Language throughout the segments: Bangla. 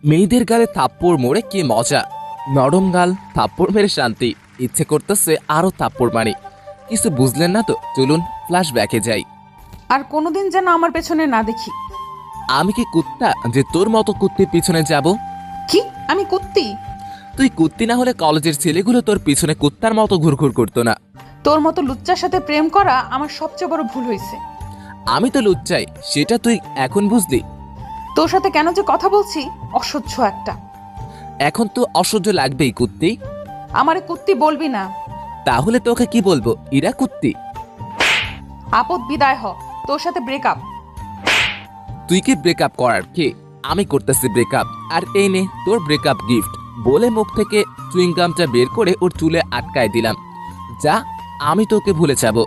মেয়েদের গালে থাপ্পড় মোড়ে কি মজা। নরম গাল, থাপ্পড় মেরে শান্তি। ইচ্ছে করতেছে আরো থাপ্পড় মারি। কিছু বুঝলেন না তো, চলুন ফ্ল্যাশব্যাকে যাই। আর কোনোদিন যেন আমার পেছনে না দেখি। আমি কি কুত্তা যে তোর মতো কুত্তির পিছনে যাব? কি আমি কুত্তি? তুই কুত্তি না হলে কলেজের ছেলেগুলো তোর পিছনে কুত্তার মতো ঘুরঘুর করতো না। তোর মতো লুচ্চার সাথে প্রেম করা আমার সবচেয়ে বড় ভুল হয়েছে। আমি তো লুচ্চাই, সেটা তুই এখন বুঝলি? তোর সাথে কেন যে কথা বলছি, অসহ্য একটা। এখন তো অসহ্য লাগবেই কুত্তি। আমারে কুত্তি বলবি না। তাহলে তোকে কি বলবো, ইরা কুত্তি? আপদ বিদায় হ, তোর সাথে ব্রেকআপ। তুই কি ব্রেকআপ করার কে? আমি করতেছি ব্রেকআপ, আর এই নে তোর ব্রেকআপ গিফট। বলে মুখ থেকে চুইংগামটা বের করে ওর চুলে আটকায় দিলাম। যা, আমি তোকে ভুলে যাব,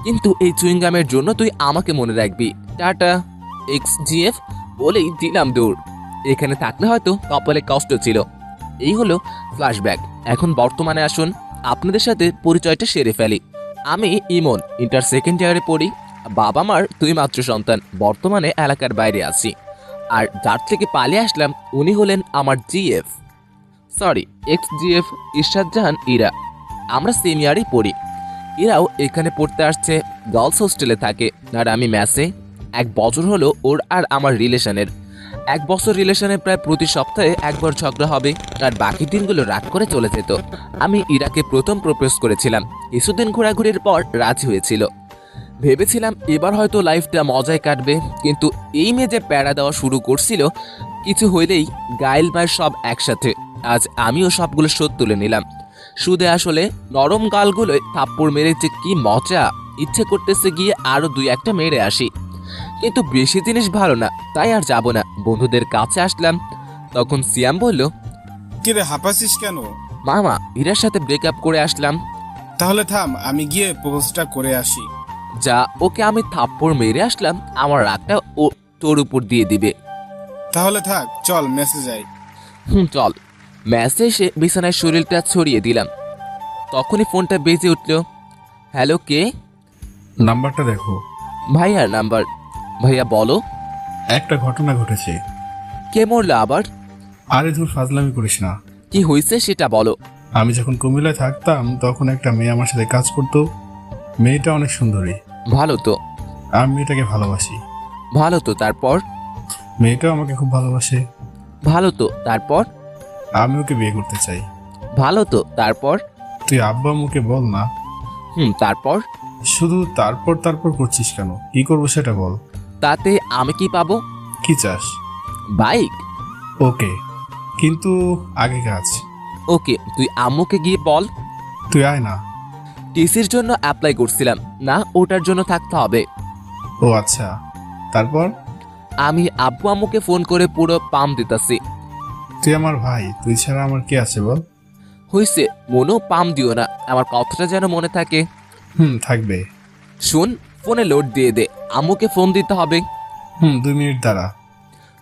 কিন্তু এই চুইংগামের জন্য তুই আমাকে মনে রাখবি। টাটা XGF বলেই দিলাম দৌড়। এখানে থাকলে হয়তো কপালে কষ্ট ছিল। এই হলো ফ্ল্যাশব্যাক। এখন বর্তমানে আসুন, আপনাদের সাথে পরিচয়টা সেরে ফেলি। আমি ইমন, ইন্টার সেকেন্ড ইয়ারে পড়ি। বাবা মার দুই মাত্র সন্তান, বর্তমানে এলাকার বাইরে আছি। আর যার থেকে পালিয়ে আসলাম উনি হলেন আমার GF, সরি XGF, ইরশাদ জাহান ইরা। আমরা সেম ইয়ারে পড়ি। এরাও এখানে পড়তে আসছে, গার্লস হোস্টেলে থাকে, আর আমি ম্যাসে। 1 বছর হলো ওর আর আমার রিলেশনের। 1 বছর রিলেশনে প্রায় প্রতি সপ্তাহে একবার ঝগড়া হবে, আর বাকি দিনগুলো রাগ করে চলে যেত। আমি ইরাকে প্রথম প্রপোজ করেছিলাম। কিছুদিন ঘোরাঘুরির পর রাজি হয়েছিল। ভেবেছিলাম এবার হয়তো লাইফটা মজায় কাটবে, কিন্তু এই মেয়ে যে প্যারা দেওয়া শুরু করছিল, কিছু হইলেই গাইল মায়ের সব একসাথে। আজ আমিও সবগুলো শোধ তুলে নিলাম। সুদে আসলে নরম গালগুলোয় থাপ্পড় মেরেছে কি মজা। ইচ্ছে করতেছে গিয়ে আরো 2-1টা মেরে আসি, কিন্তু বেশি জিনিস ভালো না, তাই আর যাব না। বন্ধুদের কাছে আসলাম, তখন সিয়াম বলল, কিরে হাঁপাচ্ছিস কেন? মামা ইরার সাথে ব্রেকআপ করে আসলাম। তাহলে থাম, আমি গিয়ে প্রপোজটা করে আসি। যা, ওকে আমি থাপ্পড় মেরে আসলাম, আমার রাগটা ও তোর উপর দিয়ে দিবে। তাহলে থাক, চল মেসে যাই। চল। ম্যাচে এসে বিছানায় শরীরটা ছড়িয়ে দিলাম। তখনই ফোনটা বেজে উঠল। হ্যালো, কে? নাম্বারটা দেখো। ভাইয়ার নাম্বার। ভাইয়া বলো। একটা ঘটনা ঘটেছে। কে মরলো আবার? আরে ধুর, ফাজলামি করিস না। কি হয়েছে সেটা বলো। আমি যখন কুমিল্লায় থাকতাম তখন একটা মেয়ে আমার সাথে কাজ করতো। মেয়েটা অনেক সুন্দরী। ভালো তো। আমি মেয়েটাকে ভালোবাসি। ভালো তো, তারপর? মেয়েটাও আমাকে খুব ভালোবাসে। ভালো তো, তারপর? আমি ওকে বিয়ে করতে চাই। ভালো তো, তারপর? তুই আব্বা আম্মুকে বল না। তারপর? শুধু তারপর তারপর করছিস কেন? কি করবো সেটা বল। তাতে আমি কি পাবো? কি চাস? বাইক। ওকে, কিন্তু আগে কাজ। ওকে, তুই আম্মুকে গিয়ে বল। তুই আয় না। টিসির জন্য অ্যাপ্লাই করছিলাম না, ওটার জন্য থাকতে হবে। ও আচ্ছা, তারপর? আমি আব্বু আম্মুকে ফোন করে পুরো পাম দিতাছি। তুই আমার ভাই, তুই ছাড়া আমার কে আছে বল। হইছে, মনেও পাম দিও না, আমার কথাটা যেন মনে থাকে। থাকবে। শুন, ফোনে লোড দিয়ে দে, আম্মুকে ফোন দিতে হবে। 2 মিনিট দাঁড়া।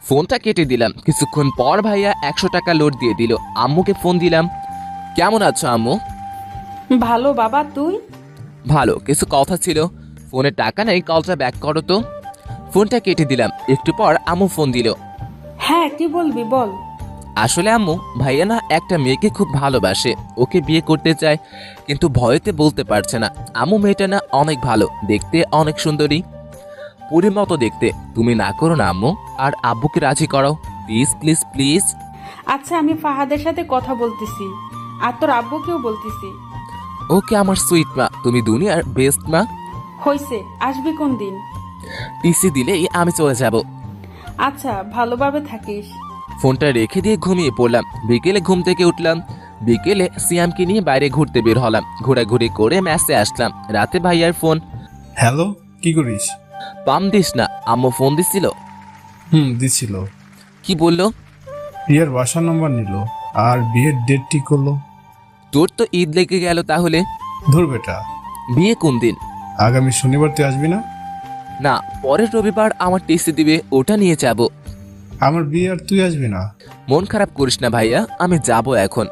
ফোনটা কেটে দিলাম। কিছুক্ষণ পর ভাইয়া 100 টাকা লোড দিয়ে দিল। আম্মুকে ফোন দিলাম। কেমন আছো আম্মু? ভালো বাবা, তুই? ভালো, কিছু কথা ছিল। ফোনে টাকা নেই, কলটা ব্যাক করো তো। ফোনটা কেটে দিলাম। একটু পর আম্মু ফোন দিল। হ্যাঁ, কি বলবি বল। আসলে আম্মু, ভাইয়া না একটা মেয়েকে খুব ভালোবাসে, ওকে বিয়ে করতে চায়, কিন্তু ভয়েতে বলতে পারছে না। আম্মু, মেয়েটা না অনেক ভালো, দেখতে অনেক সুন্দরী, পুরীর মতো দেখতে। তুমি না করো না আম্মু, আর আব্বুকে রাজি করাও, প্লিজ প্লিজ প্লিজ। আচ্ছা, আমি ফাহাদের সাথে কথা বলতেছি, আর তোর আব্বুকেও বলতেছি। ওকে আমার সুইট মা, তুমি দুনিয়ার বেস্ট মা। হইছে, আসবি কোন দিন? টিসি দিলেই আমি চলে যাব। আচ্ছা, ভালোভাবে থাকিস। ফোনটা রেখে দিয়ে ঘুমিয়ে পড়লাম। বিকেলে ঘুম থেকে উঠলাম। বিকেলে সিয়ামকে নিয়ে বাইরে ঘুরতে বের হলাম। ঘোরাঘুরি করে ম্যাচে আসলাম। রাতে ভাইয়ার ফোন। হ্যালো, কি করিস? পাম দিস না, আম্মু ফোন দিছিল। দিছিল। কি বললো? প্রিয়ার বাসার নম্বর নিল আর বিয়ের ডেট ঠিক করলো। তোর তো ঈদ লেগে গেল তাহলে। ধুর বেটা, বিয়ে কোন দিন? আগামী শনিবার তুই আসবি না? না, পরের রবিবার আমার টিসি দিবে, ওটা নিয়ে যাব। আমার বিয়ে আর তুই আসবি না? মন খারাপ করিস না ভাইয়া, আমি যাব এখন।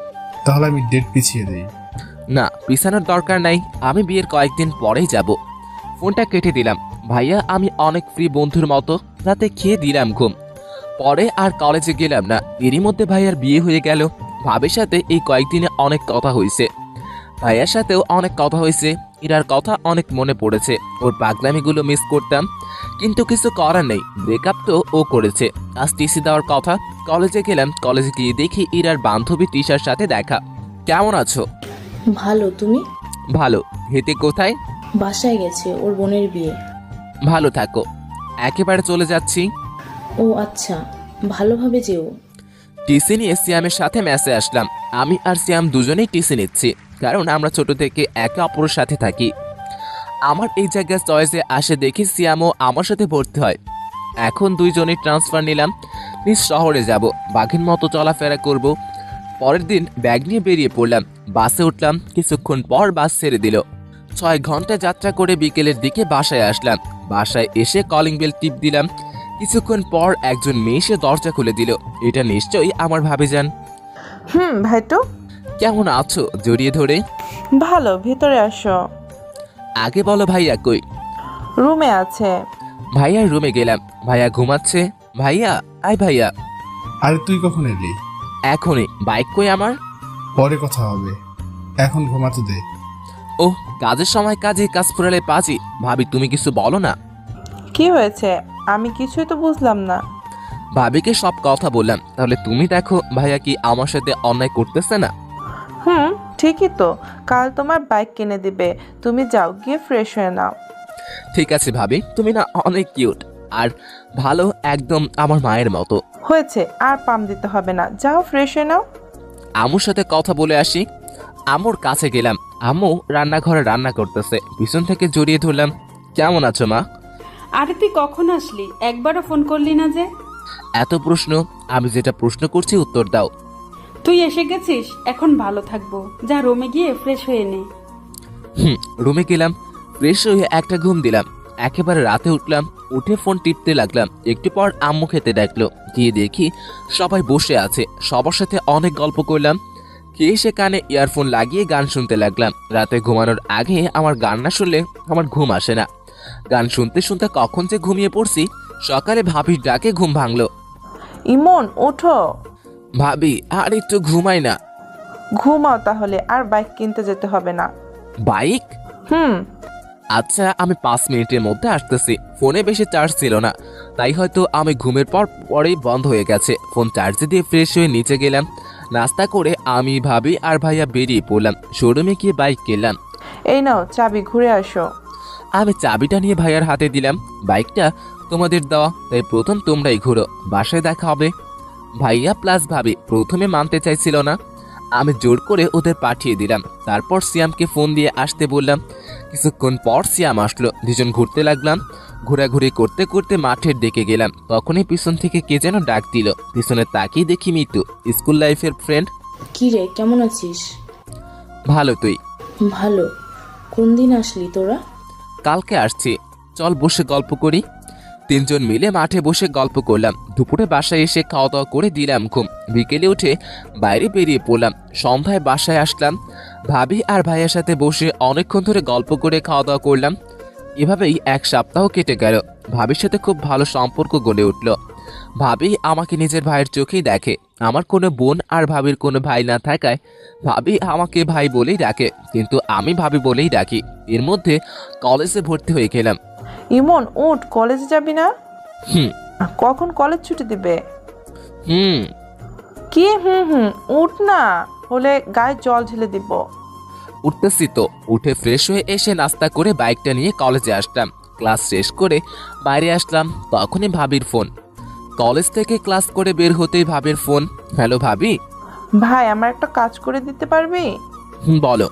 তাহলে আমি ডেট পিছিয়ে দিই। না, পিছানোর দরকার নাই, আমি বিয়ের কয়েকদিন পরেই যাব। ফোনটা কেটে দিলাম। ভাইয়া আমি অনেক ফ্রি বন্ধুর মতো রাতে খেয়ে দিলাম ঘুম। পরে আর কলেজে গেলাম না। এরই মধ্যে ভাইয়ার বিয়ে হয়ে গেল। ভাবির সাথে এই কয়েকদিনে অনেক কথা হয়েছে, ভাইয়ার সাথেও অনেক কথা হয়েছে। ইরার কথা অনেক মনে পড়েছে, ওর পাগলামিগুলো মিস করতাম, কিন্তু কিছু করার নেই। ব্রেকআপ তো ও করেছে। আজ টিসি দেওয়ার কথা। কলেজে গেলাম, কলেজে গিয়ে দেখি ইরার বান্ধবী টিশার সাথে দেখা। কেমন আছো? ভালো, তুমি? ভালো। হেতে কোথায়? বাসায় গেছে, ওর বোনের বিয়ে। ভালো থাকো। একেবারে চলে যাচ্ছি। ও আচ্ছা, ভালোভাবে যেও। টিসি নিয়ে সিয়ামের সাথে ম্যাচে আসলাম। আমি আর সিয়াম দুজনেই টিসি নিচ্ছি, কারণ আমরা ছোট থেকে একে অপরের সাথে থাকি। আমার এই জায়গায় চয়েসে আসে দেখি সিয়ামও আমার সাথে ভর্তি হয়। এখন দুইজনেই ট্রান্সফার নিলাম, নিজ শহরে যাব, বাঘের মতো চলাফেরা করব। পরের দিন ব্যাগ নিয়ে বেরিয়ে পড়লাম। বাসে উঠলাম, কিছুক্ষণ পর বাস ছেড়ে দিল। 6 ঘন্টা যাত্রা করে বিকেলের দিকে বাসায় আসলাম। বাসায় এসে কলিং বেল টিপ দিলাম। কিছুক্ষণ পর একজন মেয়ে এসে দরজা খুলে দিল। এটা নিশ্চয়ই আমার ভাবিজান। ভাইটু। কেমন আছো? জড়িয়ে ধরে। ভালো, ভেতরে আসো। আগে বলো ভাইয়া কই? রুমে আছে। ভাইয়ার রুমে গেলাম। ভাইয়া ঘুমাচ্ছে। ভাইয়া, আয় ভাইয়া। আরে তুই কখন এলি? এখনই। বাইক কই আমার? পরে কথা হবে, এখন ঘুমাতে দে। ও, কাজের সময় কাজে, কাজ ফুরালে পাজি। ভাবি তুমি কিছু বলো না। কি হয়েছে? আমি কিছুই তো বুঝলাম না। ভাবিকে সব কথা বললাম। তাহলে তুমি দেখো ভাইয়া কি আমার সাথে অন্যায় করতেছে না। ঠিকই তো, কাল তোমার বাইক কিনে দিবে। তুমি যাও, গিয়ে ফ্রেশ হয়ে নাও। ঠিক আছে ভাবি, তুমি না অনেক কিউট আর ভালো, একদম আমার মায়ের মতো। হয়েছে, আর পাম দিতে হবে না, যাও ফ্রেশ হয়ে নাও। আম্মুর সাথে কথা বলে আসি। আম্মুর কাছে গেলাম। আম্মু রান্নাঘরে রান্না করতেছে। পিছন থেকে জড়িয়ে ধরলাম। কেমন আছো মা? আরে তুই কখন আসলি? একবারও ফোন করলি না যে। এত প্রশ্ন, আমি যেটা প্রশ্ন করছি উত্তর দাও। তুই এসে গেছিস, এখন ভালো থাকবো। যা রুমে গিয়ে ফ্রেশ হয়ে নে। রুমে গেলাম, ফ্রেশ হয়ে একটা ঘুম দিলাম। একেবারে রাতে উঠলাম, উঠে ফোন টিপতে লাগলাম। একটু পর আম্মু খেতে ডাকলো। গিয়ে দেখি সবাই বসে আছে, সবার সাথে অনেক গল্প করলাম। খেয়ে সে কানে ইয়ারফোন লাগিয়ে গান শুনতে লাগলাম। রাতে ঘুমানোর আগে আমার গান না শুনলে আমার ঘুম আসে না। গান শুনতে শুনতে কখন যে ঘুমিয়ে পড়ছি। সকালে ভাবির ডাকে ঘুম ভাঙলো। ইমন, ওঠো। ভাবি, আর একটু ঘুমাই না। ঘুমাও তাহলে, আর বাইক কিনতে যেতে হবে না। বাইক? হুম। আচ্ছা, আমি 5 মিনিটের মধ্যে আসতেছি। ফোনে বেশি চার্জ ছিল না, তাই হয়তো আমি ঘুমের পরেই বন্ধ হয়ে গেছে। ফোন চার্জে দিয়ে ফ্রেশ হয়ে নিচে গেলাম। নাস্তা করে আমি, ভাবি আর ভাইয়া বেরিয়ে পড়লাম। শোরুমে গিয়ে বাইক কিনলাম। এই নাও চাবি, ঘুরে আসো। আমি চাবিটা নিয়ে ভাইয়ার হাতে দিলাম। বাইকটা তোমাদের দেওয়া, তাই প্রথম তোমরাই ঘুরো, বাসায় দেখা হবে। ভাইয়া প্লাস ভাবি প্রথমে মানতে চাইছিল না। আমি জোর করে ওদের পাঠিয়ে দিলাম। তারপর সিয়ামকে ফোন দিয়ে আসতে বললাম। কিছুক্ষণ পর সিয়াম আসলো। দুজন ঘুরতে লাগলাম। ঘোরাঘুরি করতে করতে মাঠের দিকে গেলাম। তখনই পিছন থেকে কে যেন ডাক দিল। পিছনে তাকিয়ে দেখি মিতু, স্কুল লাইফের ফ্রেন্ড। কি রে, কেমন আছিস? ভালো, তুই? ভালো। কোন দিন আসলি তোরা? কালকে আসছি, চল বসে গল্প করি। 3 জন মিলে মাঠে বসে গল্প করলাম। দুপুরে বাসায় এসে খাওয়া দাওয়া করে দিলাম ঘুম। বিকেলে উঠে বাইরে বেরিয়ে পড়লাম। সন্ধ্যায় বাসায় আসলাম। ভাবি আর ভাইয়ের সাথে বসে অনেকক্ষণ ধরে গল্প করে খাওয়া দাওয়া করলাম। এভাবেই 1 সপ্তাহ কেটে গেল। ভাবির সাথে খুব ভালো সম্পর্ক গড়ে উঠল। ভাবি আমাকে নিজের ভাইয়ের চোখেই দেখে। আমার কোনো বোন আর ভাবির কোনো ভাই না থাকায় ভাবি আমাকে ভাই বলেই ডাকে, কিন্তু আমি ভাবি বলেই ডাকি। এর মধ্যে কলেজে ভর্তি হয়ে গেলাম। ইমন, উঠ, কলেজে যাবি না? হুম কখন কলেজ ছুটি দিবে? হুম কি উঠ না, হলে গায়ে জল ঢেলে দিব। উঠতেছি তো। উঠে ফ্রেশ হয়ে এসে নাস্তা করে বাইকটা নিয়ে কলেজে আসলাম। ক্লাস শেষ করে বাইরে আসলাম, তখনই ভাবির ফোন। কলেজ থেকে ক্লাস করে বের হতেই ভাবির ফোন। হ্যালো ভাবি। ভাই, আমার একটা কাজ করে দিতে পারবি? বলো।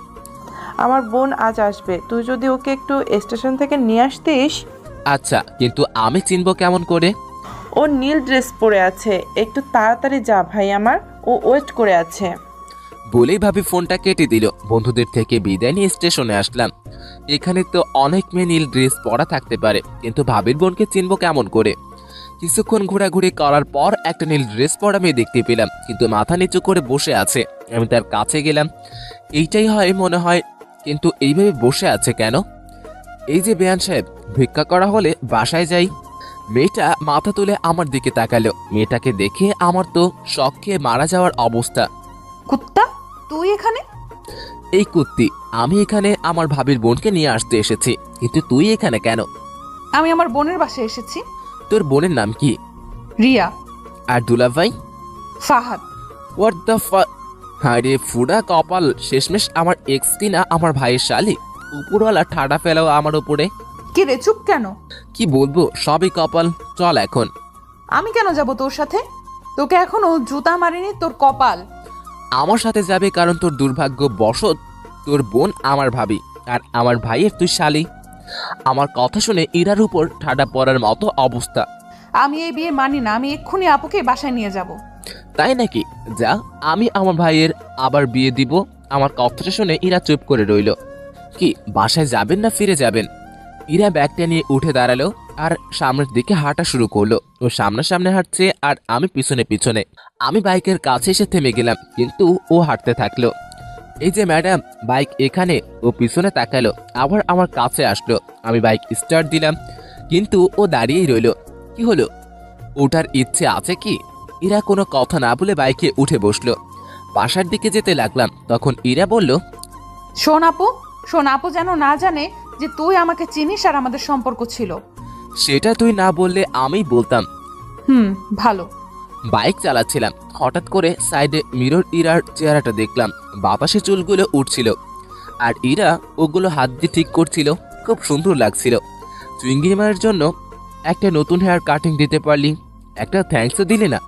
আমার বোন আজ আসবে, তুই যদি ওকে একটু স্টেশন থেকে নিয়ে আসতিস। আচ্ছা, কিন্তু আমি চিনবো কেমন করে? ও নীল ড্রেস পরে আছে, একটু তাড়াতাড়ি যা ভাই আমার, ও ওয়েট করে আছে। বলেই ভাবি ফোনটা কেটে দিল। বন্ধুদের থেকে বিদায় নিয়ে স্টেশনে আসলাম। এখানে তো অনেক মেয়ে নীল ড্রেস পরা থাকতে পারে, কিন্তু ভাবির বোনকে চিনবো কেমন করে? কিছুক্ষণ ঘোরাঘুরি করার পর একটা নীল ড্রেস পরা মেয়ে দেখতে পেলাম, কিন্তু মাথা নিচু করে বসে আছে। আমি তার কাছে গেলাম। এইটাই হয় মনে হয়, কিন্তু এইভাবে বসে আছে কেন? এই যে বেয়ান সাহেব, ভিক্ষা করা হলে বাসায় যাই। মেয়েটা মাথা তুলে আমার দিকে তাকালো। মেয়েটাকে দেখে আমার তো শক খেয়ে মারা যাওয়ার অবস্থা। কুত্তা, তুই এখানে? এই কুত্তি, আমি এখানে আমার ভাবির বোনকে নিয়ে আসতে এসেছি, কিন্তু তুই এখানে কেন? আমি আমার বোনের বাসায় এসেছি। তোর বোনের নাম কি? রিয়া। আর দুলাভাই? ফাহাদ। হোয়াট দ্য আরে ফুডা কপাল, শেষমেশ আমার এক্স কিনা আমার ভাইয়ের শালি। উপরওয়ালা ঠাডা ফেলাও আমার উপরে। কি রে, চুপ কেন? কি বলবো, সবই কপাল। চল এখন। আমি কেন যাব তোর সাথে? তোকে এখনো জুতা মারিনি, তোর কপাল। আমার সাথে যাবে কারণ তোর দুর্ভাগ্য বশত তোর বোন আমার ভাবি, আর আমার ভাইয়ের তুই শালি। আমার কথা শুনে ইরার উপর ঠাডা পড়ার মতো অবস্থা। আমি এই বিয়ে মানি না, আমি এক্ষুনি আপুকে বাসায় নিয়ে যাব। তাই নাকি? যা, আমি আমার ভাইয়ের আবার বিয়ে দিব। আমার কথাটা শুনে ইরা চুপ করে রইল। কি, বাসায় যাবেন না ফিরে যাবেন? ইরা ব্যাগটা নিয়ে উঠে দাঁড়ালো আর সামনের দিকে হাঁটা শুরু করলো। ও সামনে হাঁটছে আর আমি পিছনে পিছনে। আমি বাইকের কাছে এসে থেমে গেলাম, কিন্তু ও হাঁটতে থাকলো। এই যে ম্যাডাম, বাইক এখানে। ও পিছনে তাকালো, আবার আমার কাছে আসলো। আমি বাইক স্টার্ট দিলাম, কিন্তু ও দাঁড়িয়েই রইল। কি হলো, ওঠার ইচ্ছে আছে কি? ইরা কোনো কথা না বলে বাইকে উঠে বসলো। বাসার দিকে যেতে লাগলাম, তখন ইরা বলল, শোন আপু যেন না জানে যে তুই আমাকে চিনিস আর আমাদের সম্পর্ক ছিল। সেটা তুই না বললে আমি বলতাম। ভালো। বাইক চালাচ্ছিলাম, হঠাৎ করে সাইডে মিরর ইরার চেহারাটা দেখলাম। বাতাসে চুলগুলো উঠছিল আর ইরা ওগুলো হাত দিয়ে ঠিক করছিল। খুব সুন্দর লাগছিল। চুইংগিমার জন্য একটা নতুন হেয়ার কাটিং দিতে পারলি, একটা থ্যাঙ্কসও দিলি না।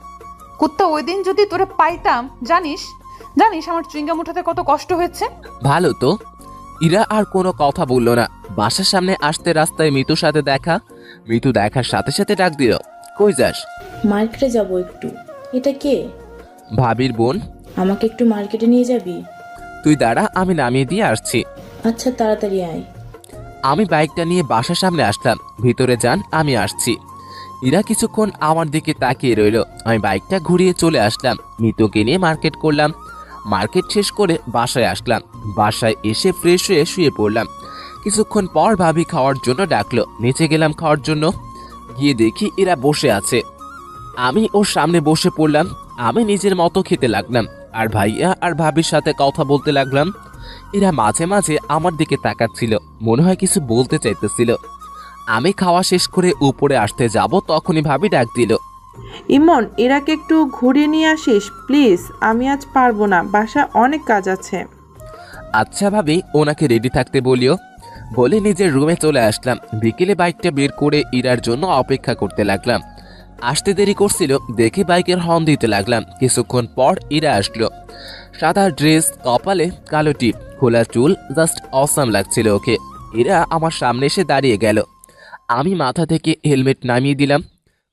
কুত্তা, ওই দিন যদি তোরে পাইতাম, জানিস আমার চুইংগাম উঠাতে কত কষ্ট হয়েছে। ভালো তো। ইরা আর কোনো কথা বলল না। বাসার সামনে আসতে রাস্তায় মিতুর সাথে দেখা। মিতু দেখার সাথে সাথে ডাক দিল, কই যাস? মার্কেটে যাব একটু। এটা কে? ভাবির বোন। আমাকে একটু মার্কেটে নিয়ে যাবি? তুই দাঁড়া, আমি নামিয়ে দিয়ে আসছি। আচ্ছা, তাড়াতাড়ি আয়। আমি বাইকটা নিয়ে বাসার সামনে আসলাম। ভিতরে যান, আমি আসছি। ইরা কিছুক্ষণ আমার দিকে তাকিয়ে রইল। আমি বাইকটা ঘুরিয়ে চলে আসলাম। মিতুকে নিয়ে মার্কেট করলাম। মার্কেট শেষ করে বাসায় আসলাম। বাসায় এসে ফ্রেশ হয়ে শুয়ে পড়লাম। কিছুক্ষণ পর ভাবি খাওয়ার জন্য ডাকলো। নিচে গেলাম খাওয়ার জন্য। গিয়ে দেখি এরা বসে আছে। আমি ওর সামনে বসে পড়লাম। আমি নিজের মতো খেতে লাগলাম আর ভাইয়া আর ভাবির সাথে কথা বলতে লাগলাম। এরা মাঝে মাঝে আমার দিকে তাকাচ্ছিল, মনে হয় কিছু বলতে চাইতেছিল। আমি খাওয়া শেষ করে উপরে আসতে যাব, তখনই ভাবি ডাক দিল, ইমন, এরাকে একটু ঘুরিয়ে নিয়ে আসিস প্লিজ। আমি আজ পারবো না, বাসায় অনেক কাজ আছে। আচ্ছা ভাবি, ওনাকে রেডি থাকতে বলিও। বলে নিজের রুমে চলে আসলাম। বিকেলে বাইকটা বের করে ইরার জন্য অপেক্ষা করতে লাগলাম। আসতে দেরি করছিল দেখে বাইকের হর্ন দিতে লাগলাম। কিছুক্ষণ পর ইরা আসলো। সাদা ড্রেস, কপালে কালো টিপ, খোলা চুল, জাস্ট অসাম লাগছিল ওকে। ইরা আমার সামনে এসে দাঁড়িয়ে গেল। আমি মাথা থেকে হেলমেট নামিয়ে দিলাম।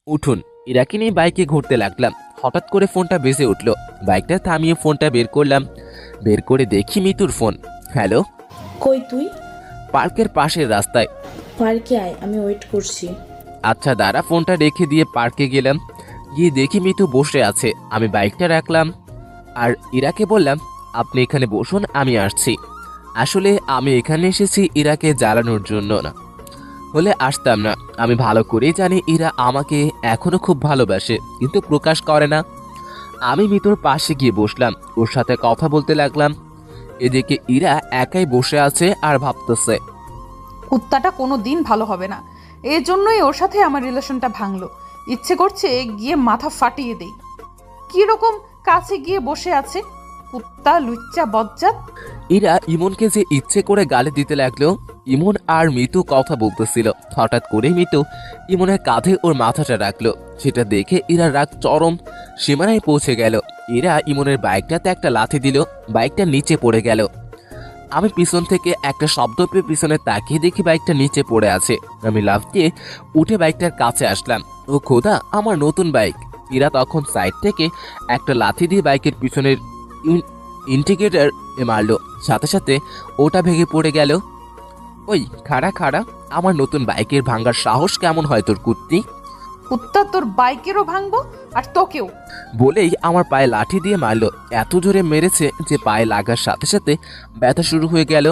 উঠুন। ইরাকে নিয়ে বাইকে ঘুরতে লাগলাম। হঠাৎ করে ফোনটা বেজে উঠলো। বাইকটা থামিয়ে ফোনটা বের করলাম। বের করে দেখি মিতুর ফোন। হ্যালো। কই তুই? পার্কের পাশের রাস্তায়। পার্কে আয়, আমি ওয়েট করছি। আচ্ছা দাঁড়া। ফোনটা রেখে দিয়ে পার্কে গেলাম। গিয়ে দেখি মিতু বসে আছে। আমি বাইকটা রাখলাম আর ইরাকে বললাম, আপনি এখানে বসুন, আমি আসছি। আসলে আমি এখানে এসেছি ইরাকে জ্বালানোর জন্য না হলে আসতাম না। আমি ভালো করেই জানি ইরা আমাকে এখনো খুব ভালোবাসে, কিন্তু প্রকাশ করে না। আমি মিতুর পাশে গিয়ে বসলাম, ওর সাথে কথা বলতে লাগলাম। এদিকে ইরা একাই বসে আছে আর ভাবতেছে, কুত্তাটা কোনো দিন ভালো হবে না। এই জন্যই ওর সাথে আমার রিলেশনটা ভাঙলো। ইচ্ছে করছে গিয়ে মাথা ফাটিয়ে দেই। কিরকম কাছে গিয়ে বসে আছে কুত্তা, লুচ্চা বজ্জাত। ইরা ইমনকে যে ইচ্ছে করে গালি দিতে লাগলো। ইমন আর মিতু কথা বলতেছিল। হঠাৎ করে মিতু ইমনের কাঁধে ওর মাথাটা রাখলো। সেটা দেখে ইরার রাগ চরম সীমানায় পৌঁছে গেল। ইরা ইমনের বাইকটাতে একটা লাথি দিল, বাইকটা নিচে পড়ে গেল। আমি পিছন থেকে একটা শব্দ পেয়ে পিছনে তাকিয়ে দেখি বাইকটা নিচে পড়ে আছে। আমি লাফ দিয়ে উঠে বাইকটার কাছে আসলাম। ও খোদা, আমার নতুন বাইক। ইরা তখন সাইড থেকে একটা লাথি দিয়ে বাইকের পিছনের ইন্ডিকেটর মারলো। সাথে সাথে ওটা ভেঙে পড়ে গেল। ওই খাড়া খাড়া, আমার নতুন বাইকের ভাঙার সাহস কেমন হয় তোর কুত্তি? কুত্তা, তোর বাইকেরও ভাঙবো আর তোকেও। বলেই আমার পায়ে লাঠি দিয়ে মারলো। এত জোরে মেরেছে যে পায়ে লাগার সাথে সাথে ব্যথা শুরু হয়ে গেল।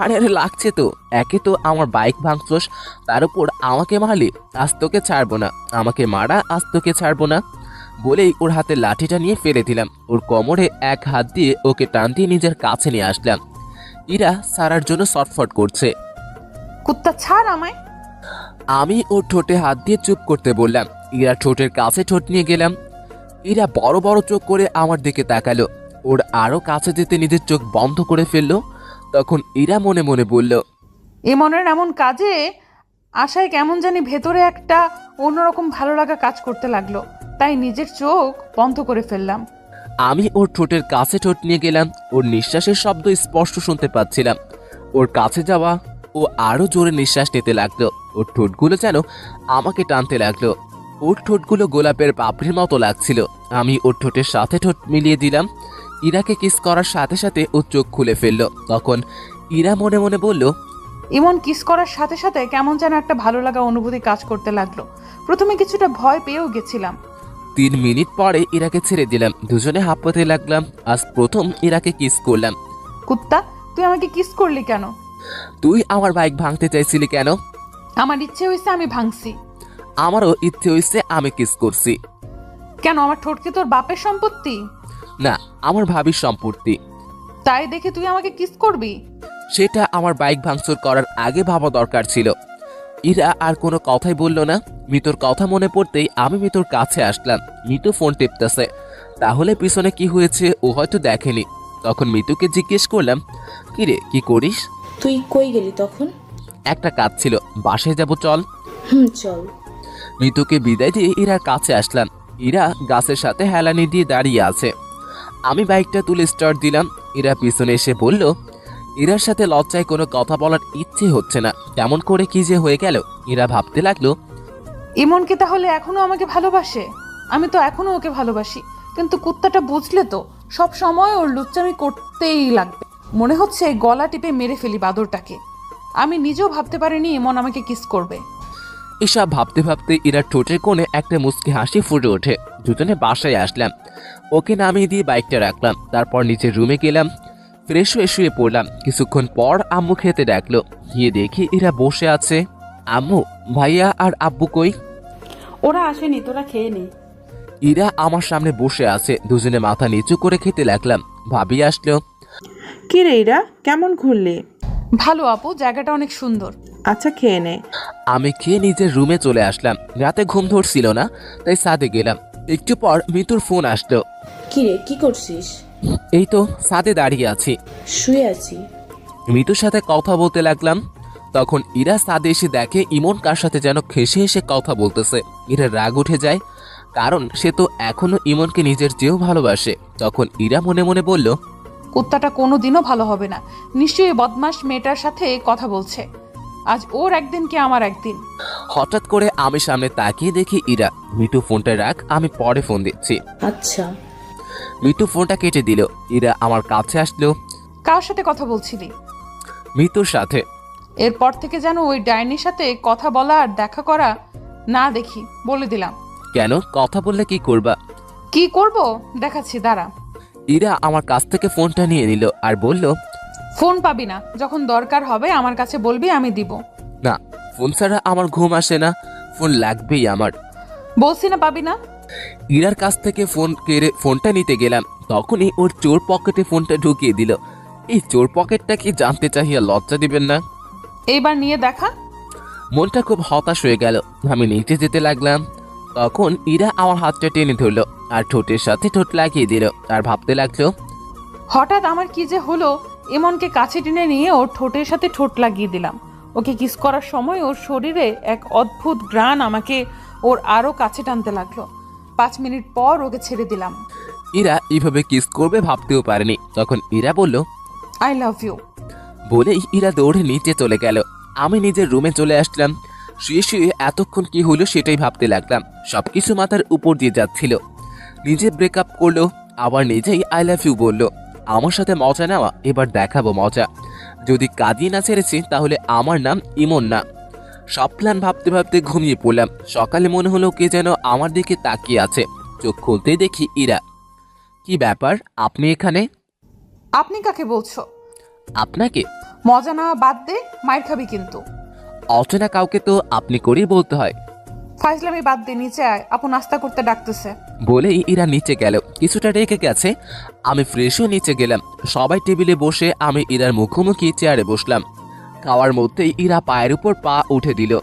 আরে আরে লাগছে তো, একে তো আমার বাইক ভাঙছস, তার উপর আমাকে মারলি, আজ তোকে ছাড়বো না, আমাকে মারা, আজ তোকে ছাড়বো না। বলেই ওর হাতে লাঠিটা নিয়ে ফেলে দিলাম। ওর কোমরে এক হাত দিয়ে ওকে টান দিয়ে নিজের কাছে নিয়ে আসলাম। ইরা সারার জন্য ছটফট করছে। কুত্তা ছাড় আমায়। আমি ওর ঠোঁটে হাত দিয়ে চুপ করতে বললাম। ইরা ঠোঁটের কাছে ঠোঁট নিয়ে গেলাম। ইরা বড় বড় চোখ করে আমার দিকে তাকালো। ওর আরো কাছে যেতে নিজের চোখ বন্ধ করে ফেললো। তখন ইরা মনে মনে বলল, ইমনের এমন কাজে আশায় কেমন জানি ভেতরে একটা অন্যরকম ভালো লাগা কাজ করতে লাগলো, তাই নিজের চোখ বন্ধ করে ফেললাম। আমি ওর ঠোঁটের কাছে ঠোঁট নিয়ে গেলাম। ওর নিঃশ্বাসের শব্দ স্পষ্ট শুনতে পাচ্ছিলাম। ওর কাছে যাওয়া, ও আরো জোরে নিঃশ্বাস নিতে লাগলো। ওর ঠোঁটগুলো যেন আমাকে টানতে লাগলো। ওর ঠোঁটগুলো গোলাপের পাপড়ির মতো লাগছিল। আমি ওর ঠোঁটের সাথে ঠোঁট মিলিয়ে দিলাম। ইরাকে কিস করার সাথে সাথে ও চোখ খুলে ফেললো। তখন ইরা মনে মনে বলল, ইমন কিস করার সাথে সাথে কেমন যেন একটা ভালো লাগা অনুভূতি কাজ করতে লাগলো। প্রথমে কিছুটা ভয় পেয়েও গেছিলাম। 3 মিনিট পরে ইরাকে ছেড়ে দিলাম। দুজনে হাঁপাতে লাগলাম। আজ প্রথম ইরাকে কিস করলাম। কুত্তা, তুই আমাকে কিস করলি কেন? তুই আমার বাইক ভাঙতে চাইছিলি কেন? আমার ইচ্ছে হয়েছে, আমি ভাঙছি। আমারও ইচ্ছে হয়েছে, আমি কিস করছি। কেন, আমার ঠোঁটকে তোর বাপের সম্পত্তি? না, আমার ভাবির সম্পত্তি। তাই দেখে তুই আমাকে কিস করবি? সেটা আমার বাইক ভাঙচুর করার আগে ভাবা দরকার ছিল। ইরা আর কোনো কথাই বলল না। মিতুর কথা মনে পড়তেই আমি মিতুর কাছে আসলাম। মিতু ফোন টিপতেছে। তাহলে পিছনে কি হয়েছে ও হয়তো দেখেনি। তখন মিতুকে জিজ্ঞেস করলাম, কিরে কি করিস? তুই কই গেলি তখন? একটা কাজ ছিল, বাসায় যাব, চল। চল। মিতুকে বিদায় দিয়ে ইরার কাছে আসলাম। ইরা গাছের সাথে হেলানি দিয়ে দাঁড়িয়ে আছে। আমি বাইকটা তুলে স্টার্ট দিলাম। ইরা পিছনে এসে বলল, ইরার সাথে লজ্জায় কোনো কথা বলার ইচ্ছে হচ্ছে না। কেমন করে কি যে হয়ে গেল। ইরা ভাবতে লাগলো, ইমনকে তাহলে এখনো আমাকে ভালোবাসে? আমি তো এখনো ওকে ভালোবাসি, কিন্তু কুত্তাটা বুঝলে তো সব সময় ওর লুচ্চামি করতেই লাগবে। মনে হচ্ছে গলা টিপে মেরে ফেলি বাদরটাকে। আমি নিজেও ভাবতে পারিনি ইমন আমাকে কিস করবে। এসব ভাবতে ভাবতে ইরার ঠোঁটের কোণে একটা মুচকি হাসি ফুটে ওঠে। দুজনে বাসায় আসলাম। ওকে নামিয়ে দিয়ে বাইকটা রাখলাম। তারপর নিচের রুমে গেলাম। ফ্রেশ হয়ে শুয়ে পড়লাম। কিছুক্ষণ পর আম্মু খেতে ডাকলো। গিয়ে দেখি ইরা বসে আছে। আম্মু, ভাইয়া আর আব্বু কই? ওরা আসেনি, তোরা খেয়ে নে। ইরা আমার সামনে বসে আছে। দুজনে মাথা নিচু করে খেতে লাগলাম। ভাবি আসলো। কি রে ইরা, কেমন ঘুরলি? ভালো আপু, জায়গাটা অনেক সুন্দর। আচ্ছা, খেয়ে নে। আমি খেয়ে নিজের রুমে চলে আসলাম। রাতে ঘুম ধরছিল না, তাই ছাদে গেলাম। একটু পর মিতুর ফোন আসলো। কি রে, কি করছিস? এই তো ছাদে দাঁড়িয়ে আছি। শুয়ে আছি। মিতুর সাথে কথা বলতে লাগলাম। তখন ইরা ছাদে এসে দেখে ইমন কার সাথে যেন খেসে এসে কথা বলতেছে। ইরা রাগ উঠে যায়, কারণ সে তো এখনো ইমনকে নিজের চেয়েও ভালোবাসে। তখন ইরা মনে মনে বলল, কুত্তাটা কোনোদিনও ভালো হবে না। নিশ্চয়ই বদমাস মেয়েটার সাথে কথা বলছে। আজ ওর একদিন কি আমার একদিন। হঠাৎ করে আমি সামনে তাকিয়ে দেখি ইরা। মিতু ফোনটা রাখ, আমি পরে ফোন দিচ্ছি। আচ্ছা। মিতু ফোনটা কেটে দিল। ইরা আমার কাছে আসলো। কার সাথে কথা বলছিলি? মিতুর সাথে। এরপর থেকে যেন ওই ডাইনির সাথে কথা বলা আর দেখা করা না দেখি, বলে দিলাম। কেন, কথা বললে কি করবা? কি করব দেখাচ্ছি, দাঁড়া। ইরা আমার কাছ থেকে ফোনটা নিয়ে নিল আর বলল, ফোন পাবি না, যখন দরকার হবে আমার কাছে বলবি, আমি দিব। না, ফোন ছাড়া আমার ঘুম আসে না, ফোন লাগবেই আমার। বলছি না পাবি না। ইরার কাছ থেকে ফোন কেড়ে ফোনটা নিতে গেলাম। তখনই ওর চোর পকেটে ফোনটা ঢুকিয়ে দিল। এই চোর পকেটটা কি জানতে চাহিয়া লজ্জা দিবেন না? এইবার নিয়ে দেখা। মনটা খুব হতাশ হয়ে গেল। আমি নিচে যেতে লাগলাম। তখন ইরা আমার হাতটা টেনে ধরলো আর ঠোঁটের সাথে ঠোঁট লাগিয়ে দিল। আর ভাবতে লাগলো, হঠাৎ আমার কি যে হলো, এমনকে কাছে টেনে নিয়ে ওর ঠোঁটের সাথে ঠোঁট লাগিয়ে দিলাম। ওকে কিস করার সময় ওর শরীরে এক অদ্ভুত ঘ্রাণ আমাকে ওর আরো কাছে টানতে লাগলো। 5 মিনিট পর ওকে ছেড়ে দিলাম। ইরা এইভাবে কিস করবে ভাবতেও পারেনি। তখন ইরা বলল, আই লাভ ইউ। বলেই ইরা দৌড়ে নিচে চলে গেল। আমি নিজের রুমে চলে আসলাম। শুয়ে শুয়ে এতক্ষণ কি হলো সেটাই ভাবতে লাগলাম। সবকিছু মাথার উপর দিয়ে যাচ্ছিল। নিজে ব্রেকআপ করলো, আবার নিজেই আই লাভ ইউ বললো। আমার সাথে মজা নেওয়া, এবার দেখাবো মজা। যদি কাঁদিয়ে না ছেড়েছি তাহলে আমার নাম ইমন না। সব প্ল্যান ভাবতে ভাবতে ঘুমিয়ে পড়লাম। সকালে মনে হলো কে যেন আমার দিকে তাকিয়ে আছে। চোখ খুলতেই দেখি ইরা। কি ব্যাপার, আপনি এখানে? আপনি কাকে বলছো? আপনাকে? মজা নেওয়া বাদ দে, মায়ের খাবি কিন্তু। অচেনা কাউকে তো আপনি করেই বলতে হয়। ফাইজলামি বাদ দে, নিচে আয়, আপু নাস্তা করতে ডাকতেছে। বলেই ইরা নিচে গেল, কিছুটা রেখে গেছে। আমি ফ্রেশ হয়ে নিচে গেলাম। সবাই টেবিলে বসে, আমি ইরার মুখোমুখি চেয়ারে বসলাম। খাওয়ার মধ্যেই ইরা পায়ের উপর পা উঠে দিল।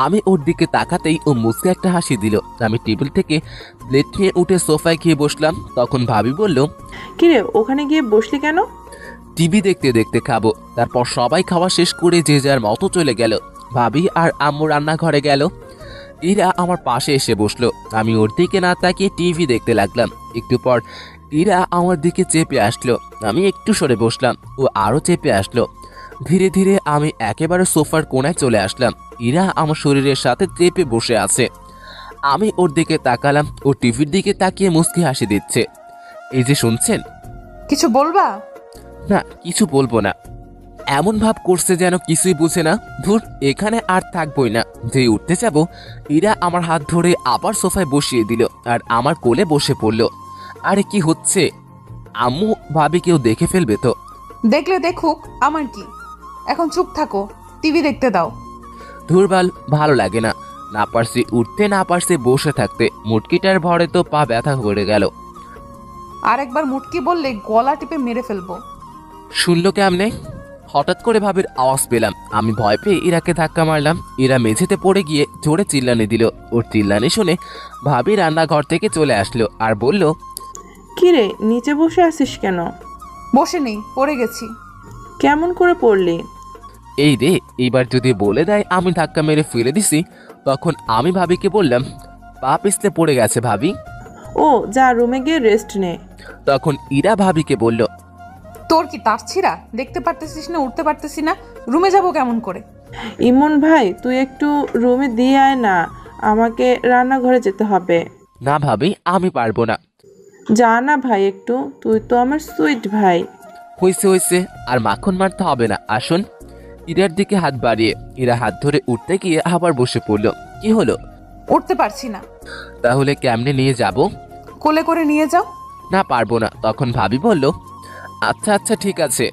আমি ওর দিকে তাকাতেই ও মুচকে একটা হাসি দিল। আমি টেবিল থেকে প্লেট নিয়ে উঠে সোফায় গিয়ে বসলাম। তখন ভাবি বলল, কিরে ওখানে গিয়ে বসলি কেন? টিভি দেখতে দেখতে খাবো। তারপর সবাই খাওয়া শেষ করে যে যার মতো চলে গেল। ভাবি আর আম্মু রান্নাঘরে গেল। ইরা আমার পাশে এসে বসলো। আমি ওর দিকে না তাকিয়ে টিভি দেখতে লাগলাম। একটু পর ইরা আমার দিকে চেপে আসলো। আমি একটু সরে বসলাম, ও আরও চেপে আসলো। ধীরে ধীরে আমি একেবারে সোফার কোণায় চলে আসলাম। ইরা আমার শরীরের সাথে চেপে বসে আছে। আমি ওর দিকে তাকালাম, ও টিভির দিকে তাকিয়ে মুচকি হাসি দিচ্ছে। এই যে শুনছেন? কিছু বলবা? না, কিছু বলবো না। এমন ভাব করছে যেন কিছুই বুঝে না। ধুর, এখানে আর থাকবই না। যেই উঠতে যাব, ইরা আমার হাত ধরে আবার সোফায় বসিয়ে দিল আর আমার কোলে বসে পড়ল। আরে কি হচ্ছে? আম্মু ভাবি কেউ দেখে ফেলবে তো। দেখলে দেখুক, আমার কি। এখন চুপ থাকো, টিভি দেখতে দাও। ধুরবাল, ভালো লাগে না। না পারছি উঠতে, না পারছি বসে থাকতে। মুটকিটার ভরে তো পা ব্যথা করে গেল। আর একবার মুটকি বললে গলা টিপে মেরে ফেলবো। শুনলো কেমনে? হঠাৎ করে ভাবির আওয়াজ পেলাম। আমি ভয় পেয়ে ইরাকে ধাক্কা মারলাম। ইরা মেঝেতে পড়ে গিয়ে জোরে চিল্লানি দিল। ওর চিল্লানি শুনে ভাবি রান্নাঘর থেকে চলে আসলো আর বলল, কিরে নিচে বসে আছিস কেন? বসে নেই, পড়ে গেছি। কেমন করে পড়লি? এই রে, এইবার যদি বলে দেয় আমি ধাক্কা মেরে ফেলে দিছি, তখন আমি ভাবিকে বললাম, পা পিছলে পড়ে গেছে ভাবি। ও যা, রুমে গিয়ে রেস্ট নে। তখন ইরা ভাবিকে বলল, তোর কি তার ছিঁড়া? দেখতে পারতেছিস না, উঠতে পারতেছি না, রুমে যাব কেমন করে? ইমন ভাই তুই একটু রুমে দিয়ে আয় না, আমাকে রান্নাঘরে যেতে হবে। না ভাবি, আমি পারবো না। যা না ভাই একটু, তুই তো আমার সুইট ভাই। হয়েছে হয়েছে, আর মাখন মারতে হবে না, আসুন। ইরার দিকে হাত বাড়িয়ে ইরা হাত ধরে উঠতে গিয়ে আবার বসে পড়ল। কি হলো? উঠতে পারছি না। তাহলে কেমনে নিয়ে যাব? কোলে করে নিয়ে যাও। না, পারবো না। তখন ভাবি বলল, আচ্ছা আচ্ছা ঠিক আছে।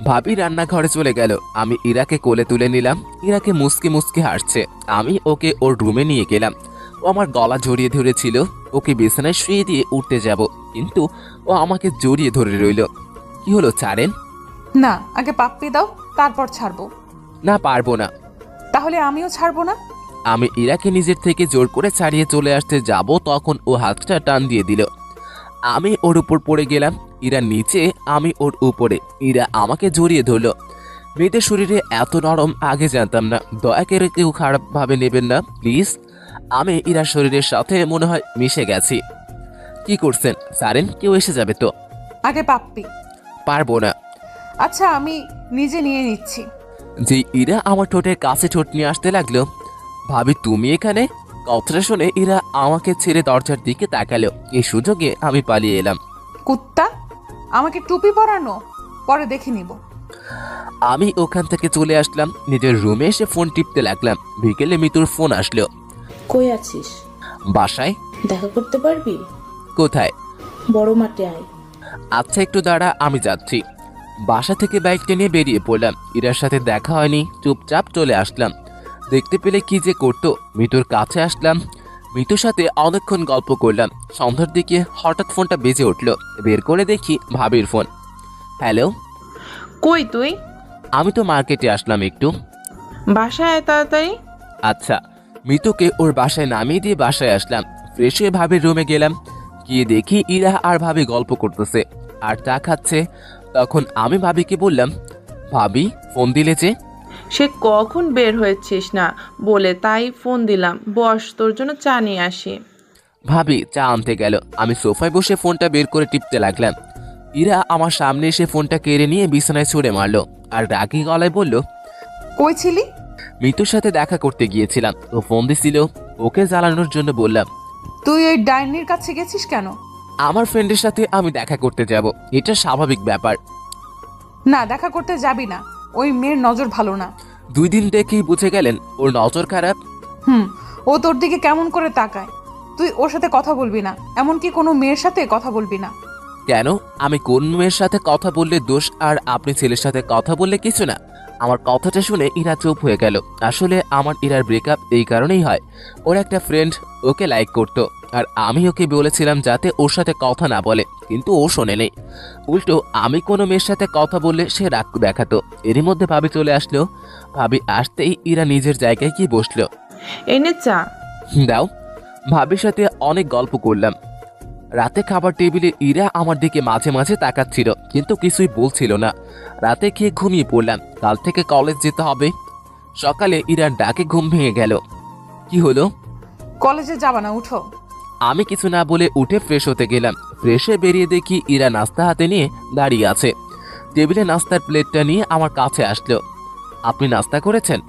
ভাবি রান্নাঘরে চলে গেল। আমি ইরাকে কোলে তুলে নিলাম। ইরাকে মুসকে মুসকে হাসছে। আমি ওকে ওর রুমে নিয়ে গেলাম। ও আমার গলা জড়িয়ে ধরেছিল। ওকে বিছানায় শুয়ে দিয়ে উঠতে যাব, কিন্তু ও আমাকে জড়িয়ে ধরে রইল। কি হলো, ছাড়েন? না, আগে পাপ্পি দাও, তারপর ছাড়বো। না, পারবো না। তাহলে আমিও ছাড়বো না। আমি ইরাকে নিজের থেকে জোর করে ছাড়িয়ে চলে আসতে যাব, তখন ও হাতটা টান দিয়ে দিল। আমি ওর উপর পড়ে গেলাম। ইরা নিচে, আমি ওর উপরে। ইরা আমাকে জড়িয়ে ধরলো। মেয়েদের শরীরে এত নরম আগে জানতাম না। দয়া করে কেউ খারাপভাবে নেবেন না প্লিজ। আমি ইরার শরীরের সাথে মনে হয় মিশে গেছি। কি করছেন? সারেন, কেউ এসে যাবে তো। আগে পাপ্পি। পারবো না। আচ্ছা, আমি নিজে নিয়ে নিচ্ছি। যে ইরা আমার ঠোঁটের কাছে ঠোঁট নিয়ে আসতে লাগলো। ভাবি তুমি এখানে? কথাটা শুনে ইরা আমাকে ছেড়ে দরজার দিকে তাকালো। এই সুযোগে আমি পালিয়ে এলাম। কুত্তা, আমাকে টুপি পরানো, পরে দেখে নিব। আমি ওখান থেকে চলে আসলাম। নিজের রুমে এসে ফোন টিপতে লাগলাম। বিকেলে মিতুর ফোন আসলো। কই আছিস? বাসায়। দেখা করতে পারবি? কোথায়? বড় মাঠে আয়। আচ্ছা একটু দাঁড়া, আমি যাচ্ছি। বাসা থেকে বাইকটা নিয়ে বেরিয়ে পড়লাম। ইরার সাথে দেখা হয়নি, চুপচাপ চলে আসলাম। দেখতে পেলে কি যে করতো। মিতুর কাছে আসলাম। মিতুর সাথে অনেকক্ষণ গল্প করলাম। সন্ধ্যার দিকে হঠাৎ ফোনটা বেজে উঠলো। বের করে দেখি ভাবির ফোন। হ্যালো। কই তুই? আমি তো মার্কেটে আসলাম একটু। বাসায় আয় তাড়াতাড়ি। আচ্ছা। মিতুকে ওর বাসায় নামিয়ে দিয়ে বাসায় আসলাম। ফ্রেশ হয়ে ভাবির রুমে গেলাম। গিয়ে দেখি ইরা আর ভাবি গল্প করতেছে আর চা খাচ্ছে। তখন আমি ভাবিকে বললাম, ভাবি ফোন দিলে যে? সে কখন বের হয়েছিস না বলে তাই ফোন দিলাম। বস, তোর জন্য চা নিয়ে আসি। ভাবি চা আনতে গেল। আমি সোফায় বসে ফোনটা বের করে টিপতে লাগলাম। ইরা আমার সামনে এসে ফোনটা কেড়ে নিয়ে বিছানায় ছুঁড়ে মারলো আর রাগী গলায় বলল, কই ছিলি? মিতুর সাথে দেখা করতে গিয়েছিলাম, ও ফোন দিছিল, ওকে জ্বালানোর জন্য বললাম। তুই ওই ডাইনির কাছে গেছিস কেন? আমার ফ্রেন্ডের সাথে আমি দেখা করতে যাব, এটা স্বাভাবিক ব্যাপার। না, দেখা করতে যাবি না, ওই মেয়ের নজর ভালো না। 2 দিন দেখেই বুঝে গেলেন ওর নজর খারাপ? ও তোর দিকে কেমন করে তাকায়। তুই ওর সাথে কথা বলবি না, এমনকি কোনো মেয়ের সাথে কথা বলবি না। কেন? আমি কোন মেয়ের সাথে কথা বললে দোষ আর আপনি ছেলের সাথে কথা বললে কিছু না? আমার কথাটা শুনে ইরা চুপ হয়ে গেল। আসলে আমার ইরার ব্রেকআপ এই কারণেই হয়, ওর একটা ফ্রেন্ড ওকে লাইক করতো আর আমি ওকে বলেছিলাম যাতে ওর সাথে কথা না বলে, কিন্তু ও শোনে নেই। উল্টো আমি কোনো মেয়ের সাথে কথা বললে সে রাগ দেখাতো। এরই মধ্যে ভাবি চলে আসলো। ভাবি আসতেই ইরা নিজের জায়গায় গিয়ে বসলো। এনে চা। দাও। ভাবির সাথে অনেক গল্প করলাম। রাতে খাবার টেবিলে ইরা আমার দিকে মাঝে মাঝে তাকাচ্ছিল, কিন্তু কিছুই বলছিল না। রাতে খেয়ে ঘুমিয়ে পড়লাম। কাল থেকে কলেজ যেতে হবে। সকালে ইরার ডাকে ঘুম ভেঙে গেল। কি হলো? কলেজে যাবা না, উঠো। আমি কিছু না বলে উঠে ফ্রেশ হতে গেলাম। ফ্রেশে বেরিয়ে দেখি ইরা নাস্তা হাতে নিয়ে দাঁড়িয়ে আছে। টেবিলে নাস্তার প্লেটটা নিয়ে আমার কাছে আসলো। আপনি নাস্তা করেছেন?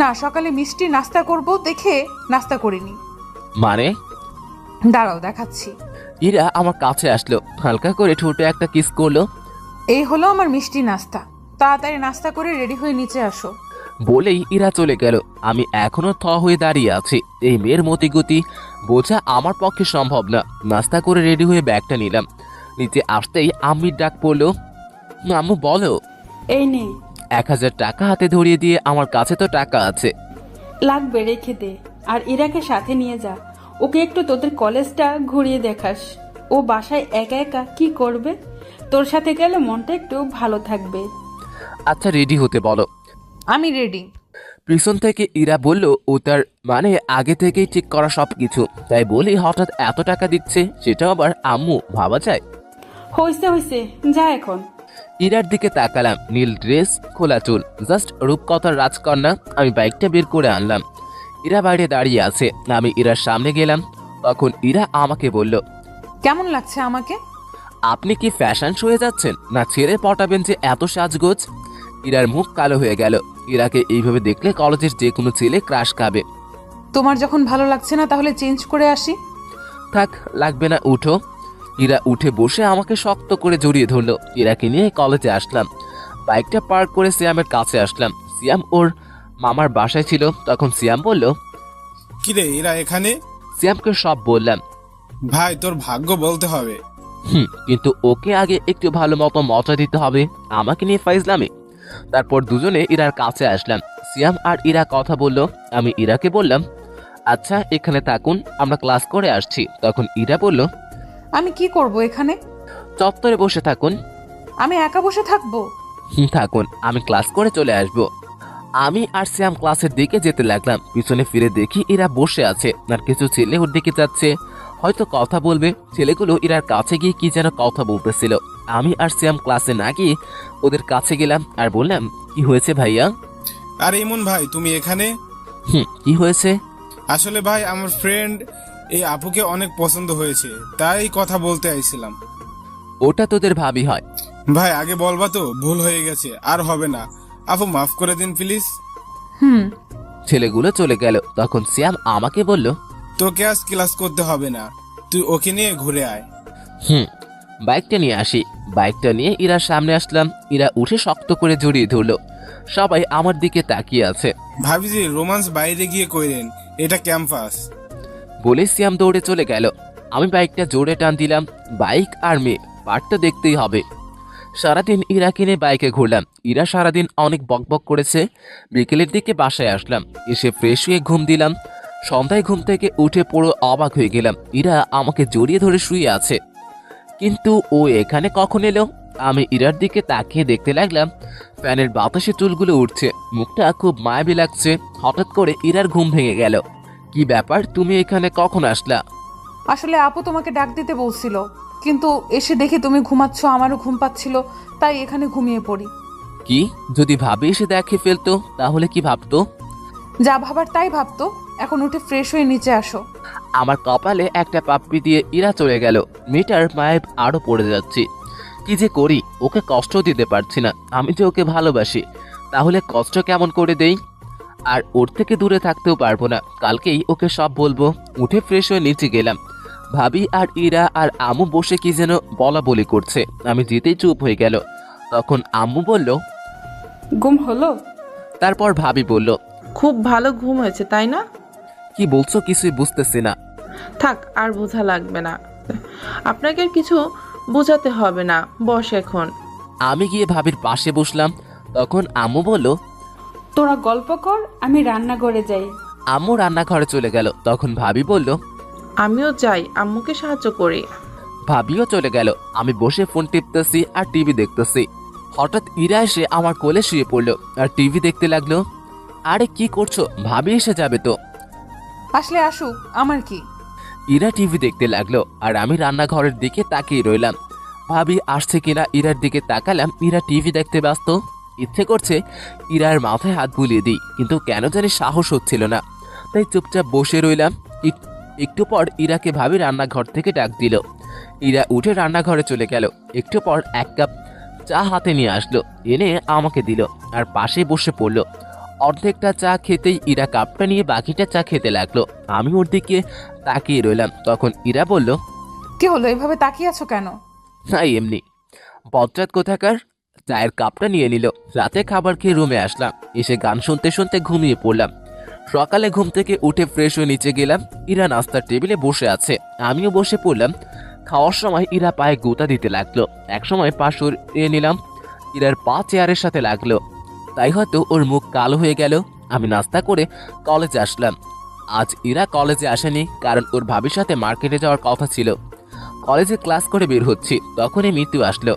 না, সকালে মিষ্টি নাস্তা করব দেখে নাস্তা করিনি। মানে? দাঁড়াও, দেখাচ্ছি। ইরা আমার কাছে আসলো, হালকা করে ঠোঁটে একটা কিস করলো। এই হলো আমার মিষ্টি নাস্তা, তাড়াতাড়ি নাস্তা করে রেডি হয়ে নিচে আসো। বলেই ইরা চলে গেল। আমি এখনো থ হয়ে দাঁড়িয়ে আছি। এই মেয়ের মতিগতি বোঝা আমার পক্ষে সম্ভব না। নাস্তা করে রেডি হয়ে ব্যাগটা নিলাম। নিচে আসতেই আম্মির ডাক পড়লো। আম্মু বলো। এই নে। 1000 টাকা হাতে ধরিয়ে দিয়ে, আমার কাছে তো টাকা আছে। লাগবে, রেখে দে। আর ইরাকে সাথে নিয়ে যা, ওকে একটু তোদের কলেজটা ঘুরিয়ে দেখাস। ও বাসায় একা একা কি করবে? তোর সাথে গেলে মনটা একটু ভালো থাকবে। আচ্ছা, রেডি হতে বলো। আমি রেডি। পিছন থেকে ইরা বলল ও তার মানে আগে থেকেই ঠিক করা সবকিছু, তাই বলি হঠাৎ এত টাকা দিচ্ছে, সেটাও আবার আম্মু, ভাবা যায়? হইছে হইছে, যা এখন। ইরার দিকে তাকালাম। নীল ড্রেস, খোলা চুল, জাস্ট রূপকথার রাজকন্যা। আমি বাইকটা বের করে আনলাম। ইরা বাইরে দাঁড়িয়ে আছে। আমি ইরার সামনে গেলাম। তখন ইরা আমাকে বলল, কেমন লাগছে আমাকে? আপনি কি ফ্যাশন শোয়ে যাচ্ছেন, না ছেড়ে পটাবেন যে এত সাজগোজ? ইরার মুখ কালো হয়ে গেল। ইরাকে এইভাবে দেখলে কলেজের যে কোনো ছেলে ক্রাশ খাবে। তোমার যখন ভালো লাগছে না তাহলে চেঞ্জ করে আসি। থাক, লাগবে না, উঠো। ইরা উঠে বসে আমাকে শক্ত করে জড়িয়ে ধরলো। ইরাকে নিয়ে কলেজে আসলাম। বাইকটা পার্ক করে সিয়ামের কাছে আসলাম। সিয়াম ওর মামার বাসায় ছিল। তখন সিয়াম বলল, কিরে এরা এখানে? সিয়ামকে সব বললাম। ভাই তোর ভাগ্য বলতে হবে। কিন্তু ওকে আগে একটু ভালো মতো মজা দিতে হবে, আমাকে নিয়ে ফাইজলামি। তারপর দুজনে ইরার কাছে আসলাম। সিয়াম আর ইরা কথা বলল। আমি ইরাকে বললাম, আচ্ছা এখানে থাকুন, আমরা ক্লাস করে আসছি। তখন ইরা বলল, আমি কি করব এখানে? চত্বরে বসে থাকুন। আমি একা বসে থাকবো? থাকুন, আমি ক্লাস করে চলে আসব। আমি আর সিয়াম ক্লাসের দিকে যেতে লাগলাম। পিছনে ফিরে দেখি ইরা বসে আছে আর কিছু ছেলে ওর দিকে যাচ্ছে, হয়তো কথা বলবে। ছেলেগুলো ইরার কাছে গিয়ে কি যেন কথা বলতেছিল। আমি আর সিয়াম ক্লাসে না গিয়ে ওদের কাছে গেলাম আর বললাম, কি হয়েছে ভাইয়া? আর ইমন ভাই তুমি এখানে? কি হয়েছে? আসলে ভাই আমার ফ্রেন্ড এই আপুকে অনেক পছন্দ হয়েছে, তাই কথা বলতে আইছিলাম। ওটা তোদের ভাবি হয়? ভাই আগে বলবা তো, ভুল হয়ে গেছে, আর হবে না। আপু মাফ করে দিন প্লিজ। ছেলেগুলো চলে গেল। তখন সিয়াম আমাকে বলল, তোকে আজ ক্লাস করতে হবে না, তুই ওকে নিয়ে ঘুরে আয়। বাইকটা নিয়ে আসি। বাইকটা নিয়ে ইরার সামনে আসলাম। ইরা উঠে শক্ত করে জড়িয়ে ধরলো। সবাই আমার দিকে তাকিয়ে আছে। ভাবিজি রোমান্স বাইরে গিয়ে কইরেন, এটা ক্যাম্পাস। বলে সিয়াম দৌড়ে চলে গেল। আমি বাইকটা জোরে টান দিলাম। বাইক আর মেয়ে পার্টটা দেখতেই হবে। সারাদিন ইরা কিনে বাইকে ঘুরলাম। ইরা সারাদিন অনেক বকবক করেছে। বিকেলের দিকে বাসায় আসলাম। এসে ফ্রেশ হয়ে ঘুম দিলাম। সন্ধ্যায় ঘুম থেকে উঠে পুরো অবাক হয়ে গেলাম। ইরা আমাকে জড়িয়ে ধরে শুয়ে আছে, কিন্তু ও এখানে কখন এলো? আমি ইরার দিকে তাকিয়ে দেখতে লাগলাম। ফ্যানের বাতাসে চুলগুলো উঠছে, মুখটা খুব মায়াবী লাগছে। হঠাৎ করে ইরার ঘুম ভেঙে গেল। কি ব্যাপার, তুমি এখানে কখন আসলা? আসলে আপু তোমাকে ডাক দিতে বলছিল, কিন্তু এসে দেখি তুমি ঘুমাচ্ছ, আমারও ঘুম পাচ্ছিল, তাই এখানে ঘুমিয়ে পড়ি। কি, যদি ভাবি এসে দেখে ফেলতো তাহলে কি ভাবতো? যা ভাবার তাই ভাবতো। এখন উঠে ফ্রেশ হয়ে নিচে আসো। আমার কপালে একটা পাপ্পি দিয়ে ইরা চলে গেল। মেয়েটার মায়ের আরো পড়ে যাচ্ছি। কি যে করি, ওকে কষ্ট দিতে পারছি না। আমি যে ওকে ভালোবাসি, তাহলে কষ্ট কেমন করে দেই? আর ওর থেকে দূরে থাকতেও পারবো না। কালকেই ওকে সব বলবো। উঠে ফ্রেশ হয়ে নিচে গেলাম। ভাবি আর ইরা আর আম্মু বসে কি যেন বলা বলি করছে। আমি যেতেই চুপ হয়ে গেল। তখন আম্মু বলল, ঘুম হলো? তারপর ভাবি বলল, খুব ভালো ঘুম হয়েছে তাই না? কি বলছো কিছুই বুঝতেছি না। থাক, আর বোঝা লাগবে না। আপনাকে আর কিছু বোঝাতে হবে না, বস এখন। আমি গিয়ে ভাবির পাশে বসলাম। তখন আম্মু বলল, তোরা গল্প কর, আমি রান্নাঘরে যাই। আম্মু রান্নাঘরে চলে গেল। তখন ভাবি বলল, আমিও যাই, আম্মুকে সাহায্য করি। ভাবিও চলে গেল। আমি বসে ফোন টিপতেছি আর টিভি দেখতেছি। হঠাৎ ইরা এসে আমার কোলে শুয়ে পড়লো আর টিভি দেখতে লাগলো। আরে কি করছো? ভাবি এসে যাবে তো। আসলে আসুক, আমার কি। ইরা টিভি দেখতে লাগলো আর আমি রান্নাঘরের দিকে তাকিয়ে রইলাম। ভাবি আসছে কিনা ইরার দিকে তাকালাম। ইরা টিভি দেখতে ব্যস্ত। ইচ্ছে করছে ইরার মাথায় হাত বুলিয়ে দিই, কিন্তু কেন জানি সাহস হচ্ছিল না। তাই চুপচাপ বসে রইলাম। একটু পর ইরাকে ভাবি রান্নাঘর থেকে ডাক দিল। ইরা উঠে রান্নাঘরে চলে গেল। একটু পর এক কাপ চা হাতে নিয়ে আসলো, এনে আমাকে দিল আর পাশে বসে পড়লো। অর্ধেকটা চা খেতেই ইরা কাপটা নিয়ে বাকিটা চা খেতে লাগলো। আমি ওর দিকে তাকিয়ে রইলাম। তখন ইরা বলল, কি হলো, এভাবে তাকিয়ে আছো কেন? না এমনি। বজ্জাত কোথাকার। চায়ের কাপটা নিয়ে নিল। রাতে খাবার খেয়ে রুমে আসলাম। এসে গান শুনতে শুনতে ঘুমিয়ে পড়লাম। সকালে ঘুম থেকে উঠে ফ্রেশ হয়ে নিচে গেলাম। ইরা নাস্তার টেবিলে বসে আছে, আমিও বসে পড়লাম। খাওয়ার সময় ইরা পায়ে গোতা দিতে লাগলো। একসময় পা সরিয়ে নিলাম। ইরার পা চেয়ারের সাথে লাগলো, তাই হয়তো ওর মুখ কালো হয়ে গেল। আমি নাস্তা করে কলেজে আসলাম। আজ ইরা কলেজে আসেনি, কারণ ওর ভাবির সাথে মার্কেটে যাওয়ার কথা ছিল। কলেজে ক্লাস করে বের হচ্ছি, তখনই মৃত্যু আসলো।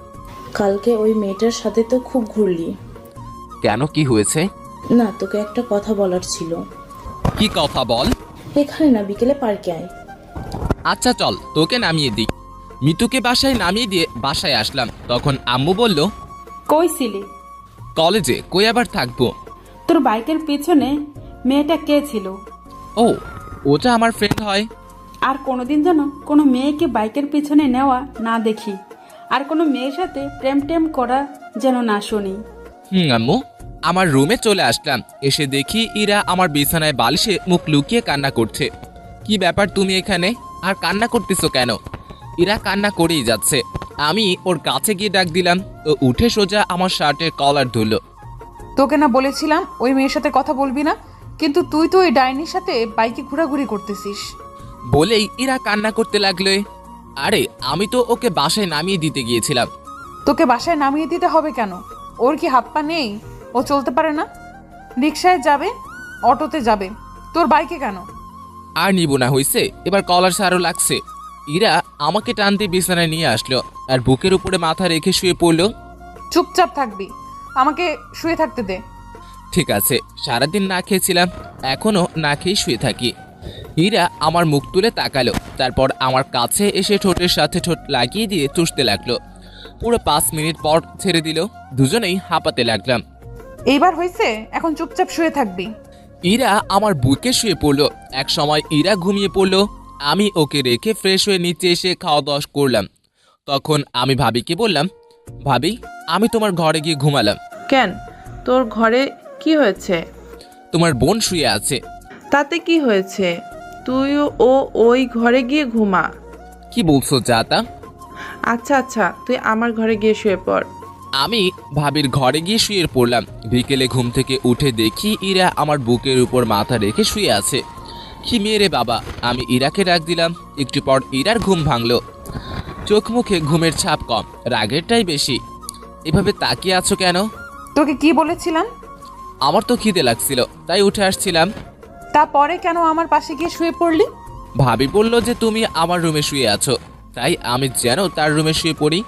কালকে ওই মেয়েটার সাথে তো খুব ঘুরলি। কেন, কি হয়েছে? না, তোকে একটা কথা বলার ছিল। কি কথা বল? এখানে না, বিকেলে পার্কে আয়। আচ্ছা চল, তোকে নামিয়ে দিই। মিতুকে বাসায় নামিয়ে দিয়ে বাসায় আসলাম। তখন আম্মু বলল, কই ছিলি? কলেজে। কই আবার থাকবো? তোর বাইকের পিছনে মেয়েটা কে ছিল? ও, ওটা আমার ফ্রেন্ড হয়। আর কোনোদিন যেন কোনো মেয়েকে বাইকের পিছনে নেওয়া না দেখি, আর কোনো মেয়ের সাথে প্রেম টেম করা যেন না শুনি। আম্মু। আমার রুমে চলে আসলাম। এসে দেখি ইরা আমার বিছানায় বালিশে মুখ লুকিয়ে কান্না করছে। কি ব্যাপার, তুমি এখানে আর কান্না করতেছো কেন? ইরা কান্না করেই যাচ্ছে। আমি ওর কাছে গিয়ে ডাক দিলাম, তো উঠে সোজা আমার শার্টের কলার ধরল। তোকে না বলেছিলাম ওই মেয়ের সাথে কথা বলবি না, কিন্তু তুই তো ওই ডাইনির সাথে বাইকে ঘোরাঘুরি করতেছিস। বলেই ইরা কান্না করতে লাগলো। আরে আমি তো ওকে বাসায় নামিয়ে দিতে গিয়েছিলাম। তোকে বাসায় নামিয়ে দিতে হবে কেন? ওর কি হাত পা নেই? ও চলতে পারে না? রিক্সায় যাবে, অটোতে যাবে, তোর বাইকে কেন? আর নিব না, হইছে এবার কলার সারও লাগছে। ইরা আমাকে টান দিয়ে বিছানায় নিয়ে আসলো আর বুকের উপরে মাথা রেখে শুয়ে পড়লো। চুপচাপ থাকবি, আমাকে শুয়ে থাকতে দে। ঠিক আছে, সারাদিন না খেয়েছিলাম, এখনো না খেয়ে শুয়ে থাকি। ইরা আমার মুখ তুলে তাকালো, তারপর আমার কাছে এসে ঠোঁটের সাথে ঠোঁট লাগিয়ে দিয়ে চুষতে লাগলো। পুরো 5 মিনিট পর ছেড়ে দিল। দুজনেই হাঁপাতে লাগলাম। এইবার হয়েছে, এখন চুপচাপ শুয়ে থাকবি। ইরা আমার বুকে শুয়ে পড়লো। এক সময় ইরা ঘুমিয়ে পড়লো। আমি ওকে রেখে ফ্রেশ হয়ে নিচে এসে খাওয়া দাওয়া করলাম। তখন আমি ভাবিকে বললাম, ভাবি আমি তোমার ঘরে গিয়ে ঘুমালাম। কেন, তোর ঘরে কি হয়েছে? তোমার বোন শুয়ে আছে। তাতে কি হয়েছে? তুইও ওই ঘরে গিয়ে ঘুমা। কি বলছো জাতা? আচ্ছা আচ্ছা, তুই আমার ঘরে গিয়ে শুয়ে পড়। আমি ভাবির ঘরে গিয়ে শুয়ে পড়লাম। বিকেলে ঘুম থেকে উঠে দেখি ইরা আমার বুকের উপর মাথা রেখে শুয়ে আছে। কি মেয়ে রে বাবা! আমি ইরাকে ডাক দিলাম। একটু পর ইরার ঘুম ভাঙলো। চোখ মুখে ঘুমের ছাপ কম, রাগেরটাই বেশি। এভাবে তাকিয়ে আছো কেন? তোকে কি বলেছিলাম? আমার তো খিদে লাগছিল, তাই উঠে আসছিলাম। তারপরে কেন আমার পাশে গিয়ে শুয়ে পড়লি? ভাবি বলল যে তুমি আমার রুমে শুয়ে আছো, তাই আমি যেন তার রুমে শুয়ে পড়ি।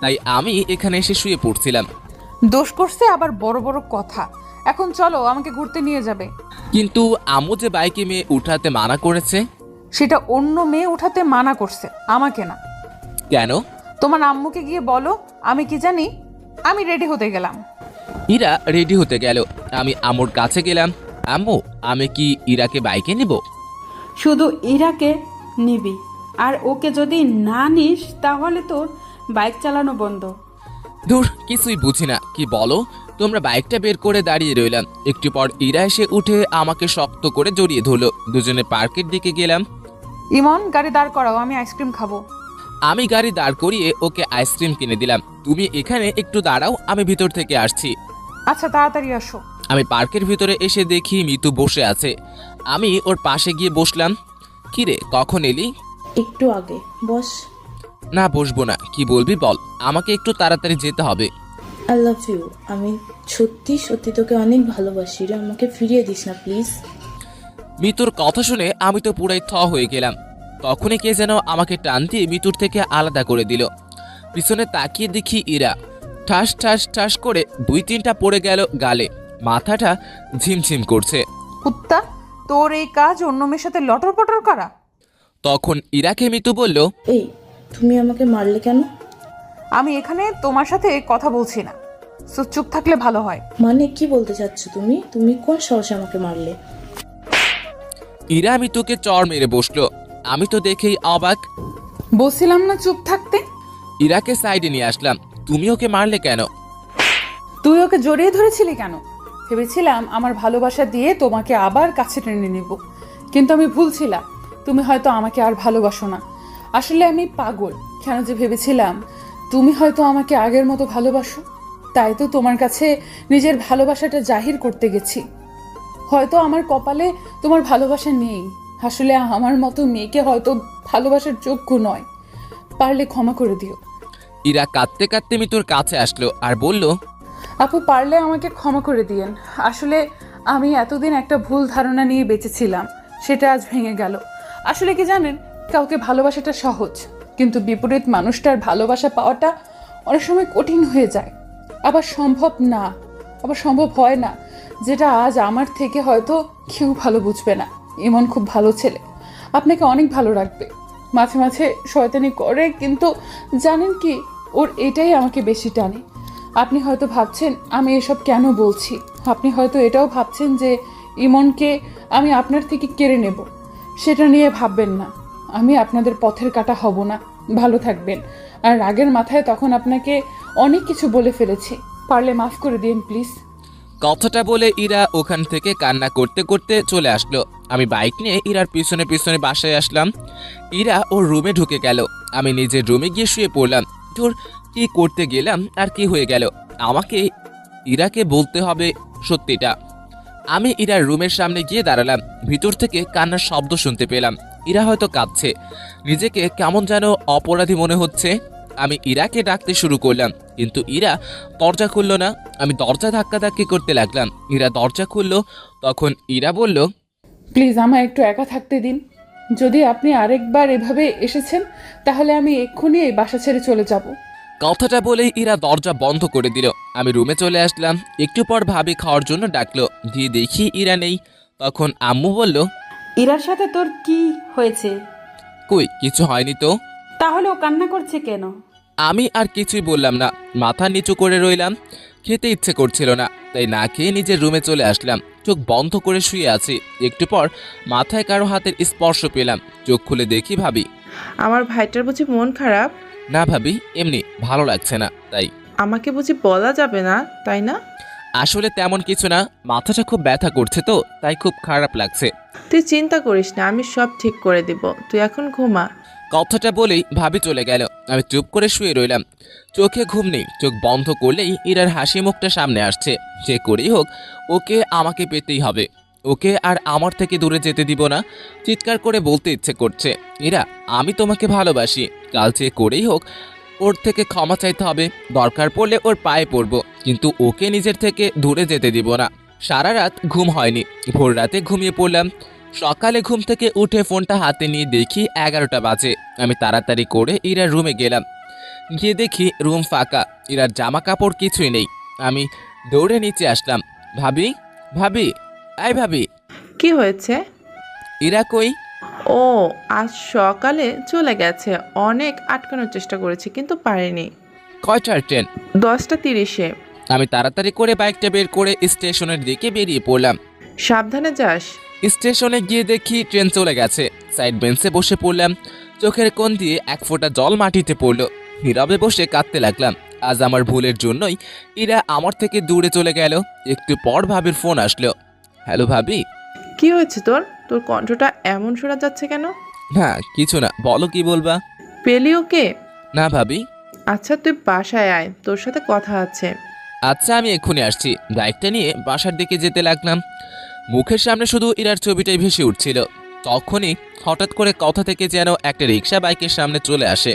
তাই আমি এখানে এসে শুয়ে পড়ছিলাম। দোষ করছে আবার বড় বড় কথা। এখন চলো, আমাকে ঘুরতে নিয়ে যাবে। কিন্তু আম্মু যে বাইকে মেয়ে উঠাতে মানা করেছে। সেটা অন্য মেয়ে উঠাতে মানা করছে, আমাকে না। কেন? তোমার আম্মুকে গিয়ে বলো। আমি কি জানি? আমি রেডি হতে গেলাম। ইরা রেডি হতে গেল। আমি আম্মুর কাছে গেলাম। আম্মু, আমি কি ইরাকে বাইকে নিব? শুধু ইরাকে নিবি, আর ওকে যদি না নিস তাহলে তোর বাইক চালানো বন্ধ। ধুর, কিছুই বুঝি না। কি বলো? তোমরা বাইকটা বের করে দাঁড়িয়ে রইলাম। একটু পর ইরা এসে উঠে আমাকে শক্ত করে জড়িয়ে ধরলো। দুজনে পার্কের দিকে গেলাম। ইমন, গাড়ি দাঁড় করাও, আমি আইসক্রিম খাবো। আমি গাড়ি দাঁড় করিয়ে ওকে আইসক্রিম কিনে দিলাম। তুমি এখানে একটু দাঁড়াও, আমি ভিতর থেকে আসছি। আচ্ছা, তাড়াতাড়ি আসো। আমি পার্কের ভিতরে এসে দেখি মিতু বসে আছে। আমি ওর পাশে গিয়ে বসলাম। কিরে, কখন এলি? একটু আগে, বস। না বসবো না, কি বলবি বল, আমাকে একটু তাড়াতাড়ি যেতে হবে। I love you. আমি সত্যি সত্যি তোকে অনেক ভালোবাসি রে, আমাকে ফিরিয়ে দিস না প্লিজ। মিতুর কথা শুনে আমি তো পুরাই হয়ে গেলাম। তখনই কে যেন আমাকে টান দিয়ে মিতুর থেকে আলাদা করে দিল। পিছনে তাকিয়ে দেখি ইরা ঠাস ঠাস ঠাস করে 2-3টা পড়ে গেল গালে, মাথাটা ঝিমঝিম করছে। কুত্তা, তোর এই কাজ অন্য মেয়ের সাথে লটর পটর করা? তখন ইরাকে মিতু বলল, এই তুমি আমাকে মারলে কেন? আমি এখানে তোমার সাথে কথা বলছি না, সো চুপ থাকলে ভালো হয়। মানে কি বলতে চাচ্ছ তুমি? তুমি কোন সাহসে আমাকে মারলে? ইরা মিতুকে চড় মেরে বসলো। আমি তো দেখেই অবাক। বলছিলাম না চুপ থাকতে? ইরাকে সাইডে নিয়ে আসলাম। তুমি ওকে মারলে কেন? তুই ওকে জড়িয়ে ধরেছিলি কেন? ভেবেছিলাম আমার ভালোবাসা দিয়ে তোমাকে আবার কাছে টেনে নেব, কিন্তু আমি ভুল ছিলাম। তুমি হয়তো আমাকে আর ভালোবাসো না। আসলে আমি পাগল। কেন যে ভেবেছিলাম তুমি হয়তো আমাকে আগের মতো ভালোবাসো, তাই তো তোমার কাছে নিজের ভালোবাসাটা জাহির করতে গেছি। হয়তো আমার কপালে তোমার ভালোবাসা নেই। আসলে আমার মতো মেয়েকে হয়তো ভালোবাসার যোগ্য নয়। পারলে ক্ষমা করে দিও। ইরা কাঁদতে কাঁদতে মিতুর কাছে আসলো আর বলল, আপু, পারলে আমাকে ক্ষমা করে দিয়েন। আসলে আমি এতদিন একটা ভুল ধারণা নিয়ে বেঁচেছিলাম, সেটা আজ ভেঙে গেল। আসলে কি জানেন, কাউকে ভালোবাসাটা সহজ, কিন্তু বিপরীত মানুষটার ভালোবাসা পাওয়াটা অনেক সময় কঠিন হয়ে যায়। আবার সম্ভব হয় না, যেটা আজ আমার থেকে হয়তো কেউ ভালো বুঝবে না। ইমন খুব ভালো ছেলে, আপনাকে অনেক ভালো রাখবে। মাঝে মাঝে শয়তানি করে, কিন্তু জানেন কি, ওর এটাই আমাকে বেশি টানে। আপনি হয়তো ভাবছেন আমি এসব কেন বলছি। আপনি হয়তো এটাও ভাবছেন যে ইমনকে আমি আপনার থেকে কেড়ে নেব। সেটা নিয়ে ভাববেন না। আমি আপনাদের পথের কাঁটা হব না। ভালো থাকবেন। আর রাগের মাথায় তখন আপনাকে অনেক কিছু বলে ফেলেছি, পারলে মাফ করে দিন প্লিজ। কথাটা বলে ইরা ওখান থেকে কান্না করতে করতে চলে আসলো। আমি বাইক নিয়ে ইরার পিছনে পিছনে বাসায় আসলাম। ইরা ওর রুমে ঢুকে গেল। আমি নিজের রুমে গিয়ে শুয়ে পড়লাম। তোর কি করতে গেলাম আর কি হয়ে গেল, আমাকে ইরাকে বলতে হবে সত্যিটা। আমি ইরার রুমের সামনে গিয়ে দাঁড়ালাম। ভিতর থেকে কান্নার শব্দ শুনতে পেলাম। ইরা হয়তো কাঁদছে, নিজেকে কেমন যেন অপরাধী মনে হচ্ছে। আমি ইরাকে ডাকতে শুরু করলাম, কিন্তু ইরা দরজা খুললো না। আমি দরজা ধাক্কাধাক্কি করতে লাগলাম। ইরা দরজা খুললো। তখন ইরা বলল, প্লিজ আমায় একটু একা থাকতে দিন। যদি আপনি আরেকবার এভাবে এসেছেন, তাহলে আমি এক্ষুনি এই বাসা ছেড়ে চলে যাব। কথাটা বলেই ইরা দরজা বন্ধ করে দিল। আমি রুমে চলে আসলাম। একটু পর ভাবি খাওয়ার জন্য ডাকলো, গিয়ে দেখি ইরা নেই। তখন আম্মু বলল, ইরার সাথে তোর কি হয়েছে? কই কিছু হয়নি তো। তাহলে ও কান্না করছে কেন? আমি আর কিছুই বললাম না, মাথা নিচু করে রইলাম। খেতে ইচ্ছে করছিল না, তাই না খেয়ে নিজের রুমে চলে আসলাম। চোখ বন্ধ করে শুয়ে আছি। একটু পর মাথায় কারো হাতের স্পর্শ পেলাম। চোখ খুলে দেখি ভাবি। আমার ভাইটার বুঝি মন খারাপ? না ভাবি, এমনি ভালো লাগছে না তাই। আমাকে বুঝি বলা যাবে না, তাই না? আসলে তেমন কিছু না, মাথাটা খুব ব্যথা করছে তো তাই খুব খারাপ লাগছে। তুই চিন্তা করিস না, আমি সব ঠিক করে দিব। তুই এখন ঘুমা। কথাটা বলেই ভাবি চলে গেল। আমি চুপ করে শুয়ে রইলাম। চোখে ঘুম নেই। চোখ বন্ধ করলেই ইরার হাসি মুখটা সামনে আসছে। যে করেই হোক ওকে আমাকে পেতেই হবে। ওকে আর আমার থেকে দূরে যেতে দিব না। চিৎকার করে বলতে ইচ্ছে করছে, ইরা আমি তোমাকে ভালোবাসি। কাল যে করেই হোক ওর থেকে ক্ষমা চাইতে হবে। দরকার পড়লে ওর পায়ে পড়ব, কিন্তু ওকে নিজের থেকে দূরে যেতে দিব না। সারা রাত ঘুম হয়নি। ভোর রাতে ঘুমিয়ে পড়লাম। সকালে ঘুম থেকে উঠে ফোনটা হাতে নিয়ে দেখি 11টা বাজে। আমি তাড়াতাড়ি করে ইরার রুমে গেলাম। গিয়ে দেখি রুম ফাঁকা, ইরার জামা কাপড় কিছুই নেই। আমি দৌড়ে নিচে আসলাম। ভাবি, ভাবি, আই ভাবি। কি হয়েছে? ইরা কই? ও আজ সকালে চলে গেছে। অনেক আটকানোর চেষ্টা করেছি কিন্তু পারিনি। কয়টার ট্রেন? 10:30-এ। আমি তাড়াতাড়ি করে বাইকটা বের করে স্টেশনের দিকে বেরিয়ে পড়লাম। সাবধানে যাস। স্টেশনে গিয়ে দেখি ট্রেন চলে গেছে। সাইড বেঞ্চে বসে পড়লাম। চোখের কোণ দিয়ে এক ফোঁটা জল মাটিতে পড়লো। নীরবে বসে কাঁদতে লাগলাম। আজ আমার ভুলের জন্যই ইরা আমার থেকে দূরে চলে গেল। একটু পর ভাবির ফোন আসলো। হ্যালো ভাবি। কি হয়েছে তোর? তোর কণ্ঠটা এমন শোনা যাচ্ছে কেন? না কিছু না, বলো কি বলবা। পেলি ওকে? না ভাবি। আচ্ছা তুই বাসায় আয়, তোর সাথে কথা আছে। আচ্ছা আমি এক্ষুনি আসছি। বাইকটা নিয়ে বাসার দিকে যেতে লাগলাম। মুখের সামনে শুধু ইরার ছবিটাই ভেসে উঠছিল। তখনই হঠাৎ করে কথা থেকে যেন একটা রিক্সা বাইকের সামনে চলে আসে।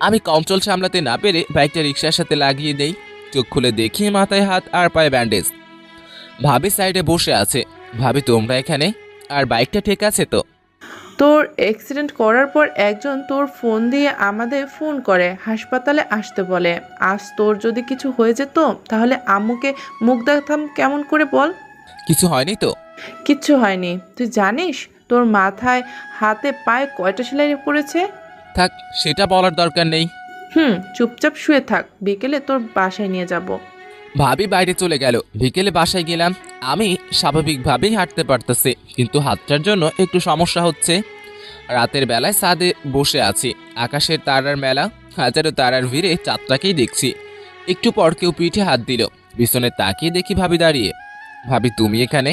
আমি কন্ট্রোল সামলাতে না পেরে বাইকটা রিক্সার সাথে লাগিয়ে দেই। চোখ খুলে দেখি মাথায় হাত আর পায়ে ব্যান্ডেজ। ভাবি সাইডে বসে আছে। ভাবি তোমরা এখানে? আর বাইকটা ঠিক আছে তো? তোর অ্যাক্সিডেন্ট করার পর একজন তোর ফোন দিয়ে আমাদের ফোন করে হাসপাতালে আসতে বলে। আজ তোর যদি কিছু হয়ে যেত তাহলে আম্মুকে মুখ দেখাতাম কেমন করে বল? কিছু হয়নি তো? কিচ্ছু হয়নি। তুই জানিস তোর মাথায় হাতে পায়ে কয়টা সেলাই পড়েছে? থাক, সেটা বলার দরকার নেই। চুপচাপ শুয়ে থাক, বিকেলে তোর বাসায় নিয়ে যাব। ভাবি বাইরে চলে গেল। বিকেলে বাসায় গেলাম। আমি স্বাভাবিকভাবেই হাঁটতে পারতেছি, কিন্তু হাতটার জন্য একটু সমস্যা হচ্ছে। রাতের বেলায় ছাদে বসে আছি। আকাশের তারার মেলা, হাজারো তারার ভিড়ে চাঁদটাকেই দেখছি। একটু পর কেউ পিঠে হাত দিল। পিছনে তাকিয়ে দেখি ভাবি দাঁড়িয়ে। ভাবি তুমি এখানে?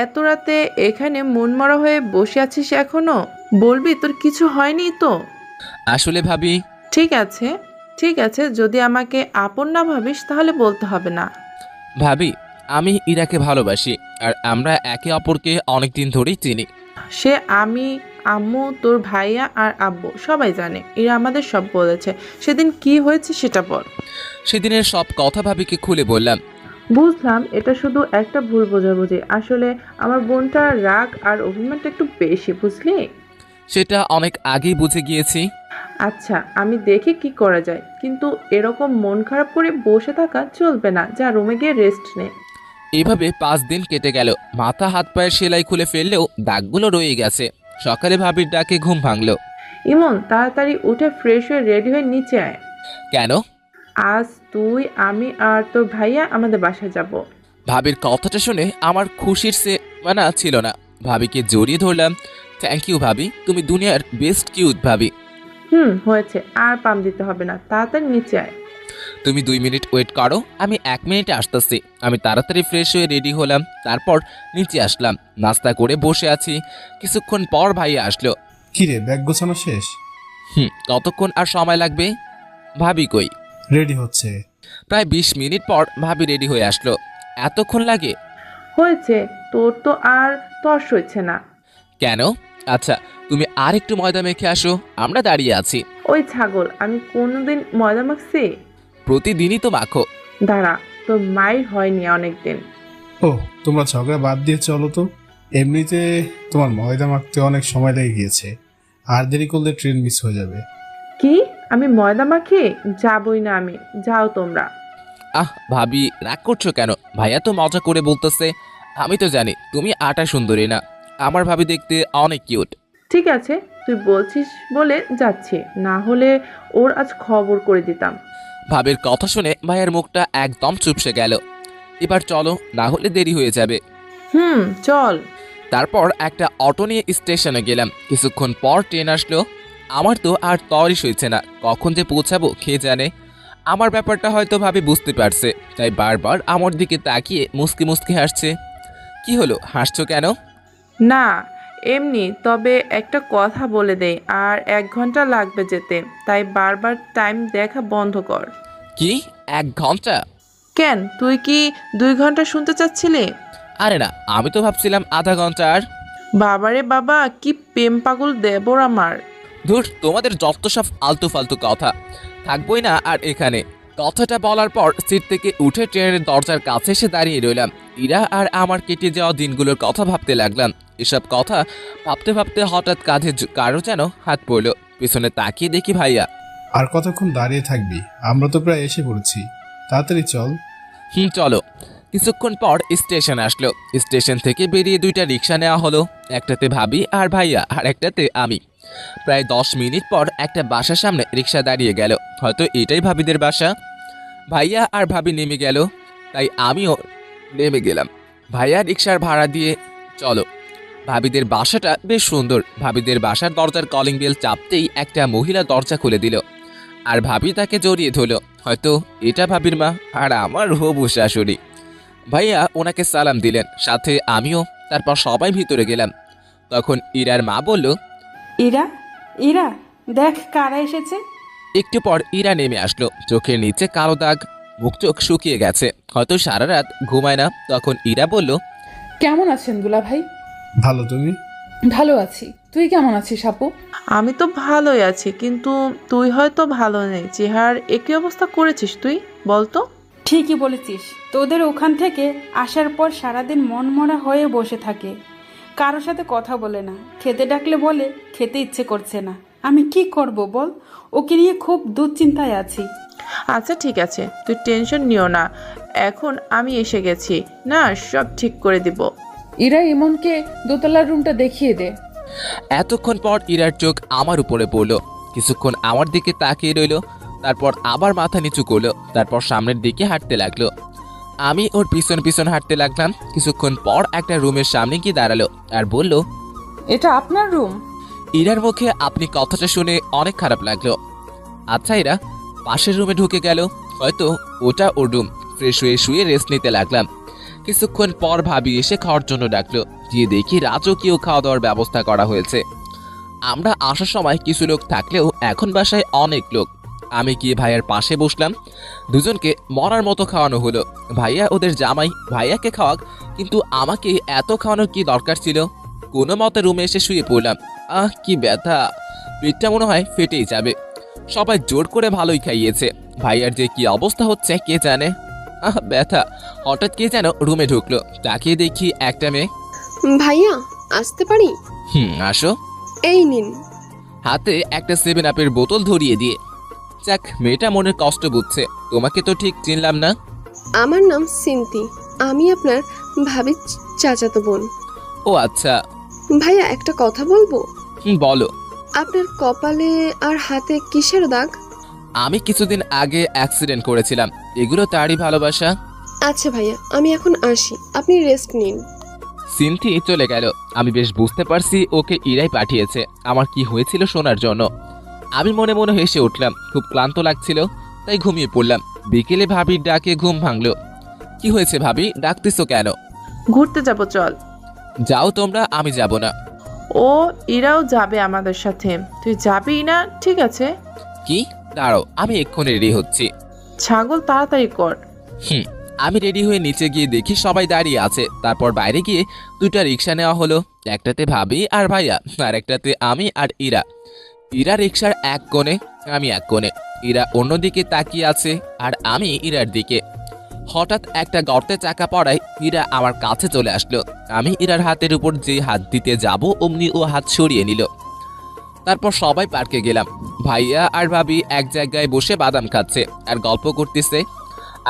এত রাতে এখানে মনমরা হয়ে বসে আছিস এখনো? বলবি তোর কিছু হয়নি তো? আসলে ভাবি, ঠিক আছে ঠিক আছে, যদি আমাকে আপন না ভাবিস তাহলে বলতে হবে না। ভাবি আমি ইরাকে ভালোবাসি, আর আমরা একে অপরকে অনেকদিন ধরেই চিনি। সে আমি, আম্মু, তোর ভাইয়া আর আব্বু সবাই জানে। এরা আমাদের সব বলেছে। সেদিন কি হয়েছে সেটা বল। সেদিনের সব কথা ভাবিকে খুলে বললাম। বুঝলাম এটা শুধু একটা ভুল বোঝাবুঝি। আসলে আমার বোনটার রাগ আর অভিমানটা একটু বেশি, বুঝলি? সেটা অনেক আগেই বুঝে গিয়েছি। আচ্ছা, আমি দেখি কি করা যায়, কিন্তু এরকম মন খারাপ করে বসে থাকা চলবে না। যা রুমে গিয়ে রেস্ট নে। এভাবে 5 দিন কেটে গেল। মাথা হাত পায়ের সেলাই খুলে ফেললেও দাগগুলো রয়ে গেছে। সকালে ভাবির ডাকে ঘুম ভাঙলো। ইমন, তাড়াতাড়ি উঠে ফ্রেশ হয়ে রেডি হয়ে নিচে আয়। কেন? আজ তুই, আমি আর তোর ভাইয়া আমাদের বাসায় যাব। ভাবির কথাটা শুনে আমার খুশির সে মানা ছিল না। ভাবিকে জড়িয়ে ধরলাম। থ্যাংক ইউ ভাবি, তুমি দুনিয়ার বেস্ট কিউট ভাবি। হয়েছে, আর পাম দিতে হবে না, তাড়াতাড়ি নিচে আয়। তুমি 2 মিনিট ওয়েট করো, আমি 1 মিনিটে আসতেছি। আমি তাড়াতাড়ি ফ্রেশ হয়ে রেডি হলাম। তারপর নিচে আসলাম। নাস্তা করে বসে আছি। কিছুক্ষণ পর ভাইয়া আসলো। কিরে, ব্যাগ গোছানো শেষ? কতক্ষণ আর সময় লাগবে? ভাবি কই? রেডি হচ্ছে। প্রায় 20 মিনিট পর ভাবি রেডি হয়ে আসলো। এতক্ষণ লাগে? হয়েছে, তোর তো আর তর্স হচ্ছে না। কেন? আচ্ছা, তুমি আর একটু ময়দা মেখে আসো, আমরা দাঁড়িয়ে আছি। ওই ছাগল, আমি কোনোদিন ময়দা মাখছি? প্রতিদিনই তো মাখো। দাঁড়া, তোর মায়ের হয়নি অনেকদিন। ও, তোমরা ঝগড়া বাদ দিয়ে চলো তো। এমনিতে তোমার ময়দা মাখতে অনেক সময় লেগে গিয়েছে, আর দেরি করলে ট্রেন মিস হয়ে যাবে। কি? আমি ময়দা মাখি? যাবই না আমি। যাও তোমরা। ভাবি রাগ করছো কেন? ভাইয়া তো মজা করে বলতেছে। আমি তো জানি তুমি আটা সুন্দরী না। আমার ভাবি দেখতে অনেক কিউট। ঠিক আছে, তুই বলছিস বলে যাচ্ছি, না হলে ওর আজ খবর করে দিতাম। ভাবির কথা শুনে ভাইয়ের মুখটা একদম চুপসে গেল। এবার চলো, না হলে দেরি হয়ে যাবে। চল। তারপর একটা অটো নিয়ে স্টেশনে গেলাম। কিছুক্ষণ পর ট্রেন আসলো। আমার তো আর তরিস হয়েছে না, কখন যে পৌঁছাবো কে জানে। আমার ব্যাপারটা হয়তো ভাবি বুঝতে পারছে, তাই বারবার আমার দিকে তাকিয়ে মুসকি মুসকি হাসছে। কি হলো, হাসছো কেন? না, এমনি। তবে একটা কথা বলে দেই, আর 1 ঘন্টা লাগবে যেতে, তাই বারবার টাইম দেখা বন্ধ কর। কি 1 ঘন্টা? কেন, তুই কি 2 ঘন্টা শুনতে চাচ্ছিলি? আরে না, আমি তো ভাবছিলাম আধা ঘন্টা। আর বাবারে বাবা, কি প্রেম পাগল দেবর আমার। ধুর, তোমাদের যত সব আলতু ফালতু কথা। থাকবোই না আর এখানে। কথাটা বলার পর সিট থেকে উঠে ট্রেনের দরজার কাছে এসে দাঁড়িয়ে রইলাম। ইরা আর আমার কেটে যাওয়া দিনগুলোর কথা ভাবতে লাগলাম। এসব কথা ভাবতে ভাবতে হঠাৎ কাঁধে কারো যেন হাত পড়লো। পিছনে তাকিয়ে দেখি ভাইয়া। আর কতক্ষণ দাঁড়িয়ে থাকবি? আমরা তো প্রায় এসে পড়েছি, তাড়াতাড়ি চল। চলো। কিছুক্ষণ পর স্টেশন আসলো। স্টেশন থেকে বেরিয়ে 2টা রিক্সা নেওয়া হলো। একটাতে ভাবি আর ভাইয়া, আর একটাতে আমি। প্রায় 10 মিনিট পর একটা বাসার সামনে রিক্সা দাঁড়িয়ে গেল। হয়তো এটাই ভাবিদের বাসা। ভাইয়া আর ভাবি নেমে গেল, তাই আমিও নেমে গেলাম। ভাইয়া রিক্সার ভাড়া দিয়ে চলো। ভাবিদের বাসাটা বেশ সুন্দর। ভাবিদের বাসার দরজার কলিং বেল চাপতেই একটা মহিলা দরজা খুলে দিল, আর ভাবি তাকে জড়িয়ে ধরল। হয়তো এটা ভাবির মা, আর আমার হবু শাশুড়ি। ভাইয়া ওনাকে সালাম দিলেন, সাথে আমিও। তারপর সবাই ভিতরে গেলাম। তখন ইরার মা বলল, ইরা, ইরা, দেখ কারা এসেছে। একটু পর ইরা নেমে আসলো। চোখের নিচে কালো দাগ, মুখ চোখ শুকিয়ে গেছে, হয়তো সারা রাত ঘুমায় না। তখন ইরা বলল, কেমন আছেন দুলা ভাই? ভালো, তুমি? ভালো আছি, তুই কেমন আছিস আপু? আমি তো ভালোই আছি, কিন্তু তুই হয়তো ভালো নেই। চেহারার একই অবস্থা করেছিস তুই, বলতো? ঠিকই বলেছিস, তোদের ওখান থেকে আসার পর সারাদিন মনমরা হয়ে বসে থাকে, কারোর সাথে কথা বলে না, খেতে ডাকলে বলে খেতে ইচ্ছে করছে না। আমি কি করব বল, ওকে নিয়ে খুব দুশ্চিন্তায় আছি। আচ্ছা ঠিক আছে, তুই টেনশন নিও না, এখন আমি এসে গেছি না, সব ঠিক করে দিব। ইরা ইমনকে দোতলার রুমটা দেখিয়ে দে। এতক্ষণ পর ইরার চোখ আমার উপরে পড়লো, কিছুক্ষণ আমার দিকে তাকিয়ে রইল, তারপর আবার মাথা নিচু করলো, তারপর সামনের দিকে হাঁটতে লাগলো। আমি ওর পিছন পিছন হাঁটতে লাগলাম। কিছুক্ষণ পর একটা রুমের সামনে গিয়ে দাঁড়ালো আর বলল, এটা আপনার রুম? ইরার মুখে আপনি কথাটা শুনে অনেক খারাপ লাগলো। আচ্ছা ইরা পাশের রুমে ঢুকে গেল, হয়তো ওটা ওর রুম। ফ্রেশ হয়ে শুয়ে রেস্ট নিতে লাগলাম। কিছুক্ষণ পর ভাবি এসে খাওয়ার জন্য ডাকলো, গিয়ে দেখি রাজকীয় খাওয়া দাওয়ার ব্যবস্থা করা হয়েছে। আমরা আসার সময় কিছু লোক থাকলেও এখন বাসায় অনেক লোক। আমি গিয়ে ভাইয়ার পাশে বসলাম। দুজনকে মরার মতো খাওয়ানো হলো। ভাইয়া ওদের জামাই, ভাইয়াকে খাওয়াক, কিন্তু আমাকে এত খাওয়ানোর কি দরকার ছিল? কোনো মতে রুমে এসে শুয়ে পড়লাম। কি ব্যথা, পেটটা মনে হয় ফেটেই যাবে। সবাই জোর করে ভালোই খাইয়েছে, ভাইয়ার যে কি অবস্থা হচ্ছে কে জানে। ব্যথা। হঠাৎ কে যেন রুমে ঢুকলো, তাকিয়ে দেখি একটা মেয়ে। ভাইয়া আসতে পারি? আসো। এই নিন। হাতে একটা 7 আপের বোতল ধরিয়ে দিয়ে। যাক, মেয়েটা মনের কষ্ট বুঝছে। তোমাকে তো ঠিক চিনলাম না। আমার নাম সিন্তি, আমি আপনার ভাবির চাচাতো বোন। ও আচ্ছা। ভাইয়া একটা কথা বলবো? বলো। আপনার কপালে আর হাতে কিসের দাগ? আমি কিছুদিন আগে অ্যাক্সিডেন্ট করেছিলাম, এগুলো তারই ভালোবাসা। আচ্ছা ভাইয়া, আমি এখন আসি, আপনি রেস্ট নিন। সিনথি চলে গেল। আমি বেশ বুঝতে পারছি ওকে ইরাই পাঠিয়েছে আমার কি হয়েছিল শোনার জন্য। আমি মনে মনে হেসে উঠলাম, খুব ক্লান্ত লাগছিল, তাই ঘুমিয়ে পড়লাম। বিকেলে ভাবির ডাকে ঘুম ভাঙলো। কি হয়েছে ভাবি, ডাকতেছো কেন? ঘুরতে যাব, চল। যাও তোমরা, আমি যাব না। ও ইরাও যাবে আমাদের সাথে, তুই যাবি না? ঠিক আছে। কি? দাঁড়াও, আমি এক্ষুনি রেডি হচ্ছি। ছাগল, তাড়াতাড়ি কর। আমি রেডি হয়ে নিচে গিয়ে দেখি সবাই দাঁড়িয়ে আছে। তারপর বাইরে গিয়ে 2টা রিক্সা নেওয়া হলো, একটাতে ভাবি আর ভাইয়া, আর একটাতে আমি আর ইরা। ইরা রিক্সার এক কোণে, আমি এক কোণে। ইরা অন্যদিকে তাকিয়ে আছে আর আমি ইরার দিকে। হঠাৎ একটা গর্তে চাকা পড়ায় ইরা আমার কাছে চলে আসলো। আমি ইরার হাতের উপর যে হাত দিতে যাব অমনি ও হাত সরিয়ে নিল। তারপর সবাই পার্কে গেলাম। ভাইয়া আর ভাবি এক জায়গায় বসে বাদাম খাচ্ছে আর গল্প করতেছে,